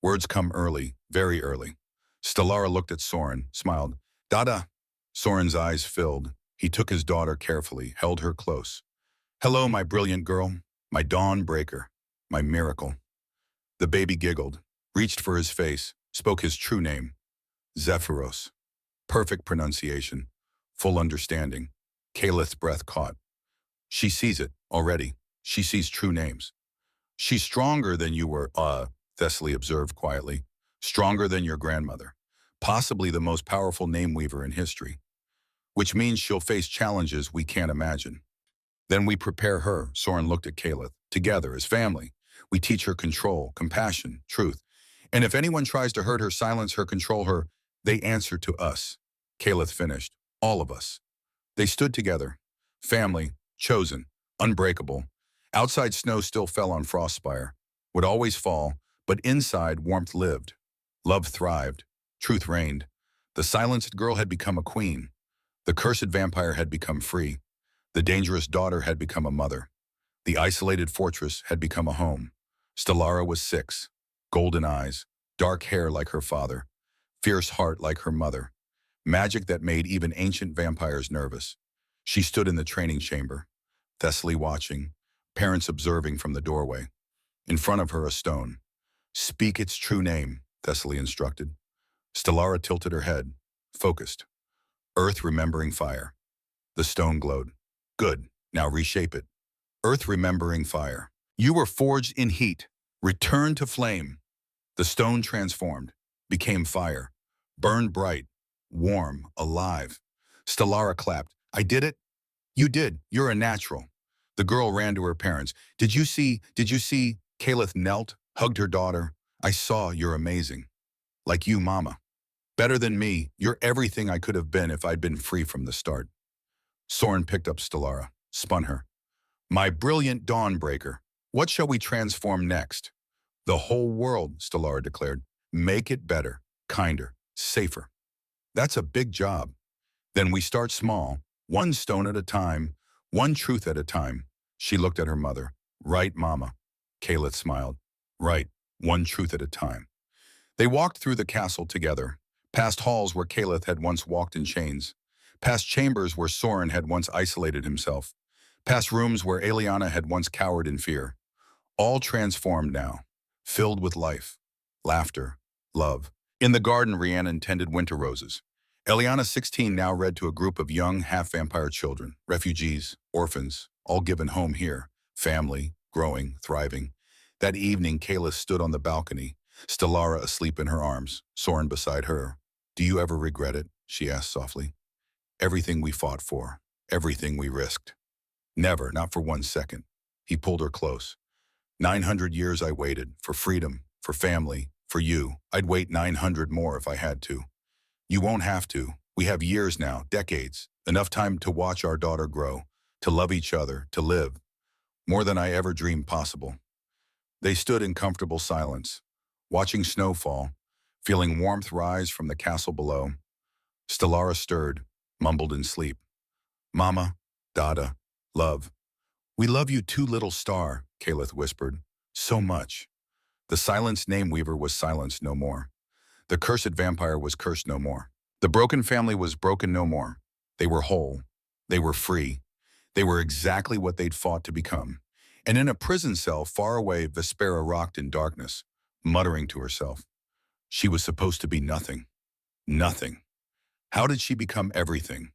Speaker 1: Words come early, very early. Stellara looked at Soren, smiled. Dada. Soren's eyes filled. He took his daughter carefully, held her close. Hello, my brilliant girl, my dawn breaker, my miracle. The baby giggled, reached for his face, spoke his true name. Zephyros. Perfect pronunciation, full understanding. Caliph's breath caught. She sees it, already. She sees true names. She's stronger than you were, Thessaly observed quietly. Stronger than your grandmother. Possibly the most powerful name weaver in history. Which means she'll face challenges we can't imagine. Then we prepare her, Soren looked at Caliph, together as family. We teach her control, compassion, truth. And if anyone tries to hurt her, silence her, control her, they answer to us. Caliph finished. All of us. They stood together. Family, chosen, unbreakable. Outside snow still fell on Frostspire. Would always fall, but inside warmth lived. Love thrived. Truth reigned. The silenced girl had become a queen. The cursed vampire had become free. The dangerous daughter had become a mother. The isolated fortress had become a home. Stellara was 6. Golden eyes, dark hair like her father, fierce heart like her mother. Magic that made even ancient vampires nervous. She stood in the training chamber, Thessaly watching, parents observing from the doorway. In front of her a stone. Speak its true name, Thessaly instructed. Stellara tilted her head, focused. Earth remembering fire. The stone glowed. Good, now reshape it. Earth remembering fire. You were forged in heat. Return to flame. The stone transformed, became fire. Burned bright, warm, alive. Stellara clapped. I did it? You did. You're a natural. The girl ran to her parents. Did you see? Caliph knelt, hugged her daughter. I saw. You're amazing. Like you, Mama. Better than me. You're everything I could have been if I'd been free from the start. Soren picked up Stellara, spun her. My brilliant dawnbreaker. What shall we transform next? The whole world, Stellara declared. Make it better, kinder, safer. That's a big job. Then we start small, one stone at a time, one truth at a time. She looked at her mother. Right, Mama. Caliph smiled. Right, one truth at a time. They walked through the castle together, past halls where Caliph had once walked in chains, past chambers where Soren had once isolated himself, past rooms where Aeliana had once cowered in fear. All transformed now, filled with life, laughter, love. In the garden, Rhiannon tended winter roses. Aeliana, 16, now read to a group of young, half-vampire children, refugees, orphans, all given home here, family, growing, thriving. That evening, Caliph stood on the balcony, Stellara asleep in her arms, Soren beside her. Do you ever regret it? She asked softly. Everything we fought for, everything we risked. Never, not for 1 second. He pulled her close. 900 years I waited, for freedom, for family, for you. I'd wait 900 more if I had to. You won't have to. We have years now, decades, enough time to watch our daughter grow, to love each other, to live. More than I ever dreamed possible. They stood in comfortable silence, watching snow fall, feeling warmth rise from the castle below. Stellara stirred, mumbled in sleep. Mama, Dada, love. We love you too, little star, Caliph whispered. So much. The silenced name weaver was silenced no more. The cursed vampire was cursed no more. The broken family was broken no more. They were whole. They were free. They were exactly what they'd fought to become. And in a prison cell far away, Vespera rocked in darkness, muttering to herself. She was supposed to be nothing. Nothing. How did she become everything?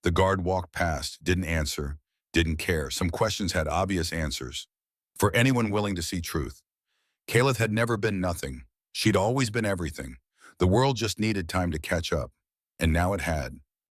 Speaker 1: The guard walked past, didn't answer, didn't care. Some questions had obvious answers. For anyone willing to see truth, Caleth had never been nothing. She'd always been everything. The world just needed time to catch up. And now it had.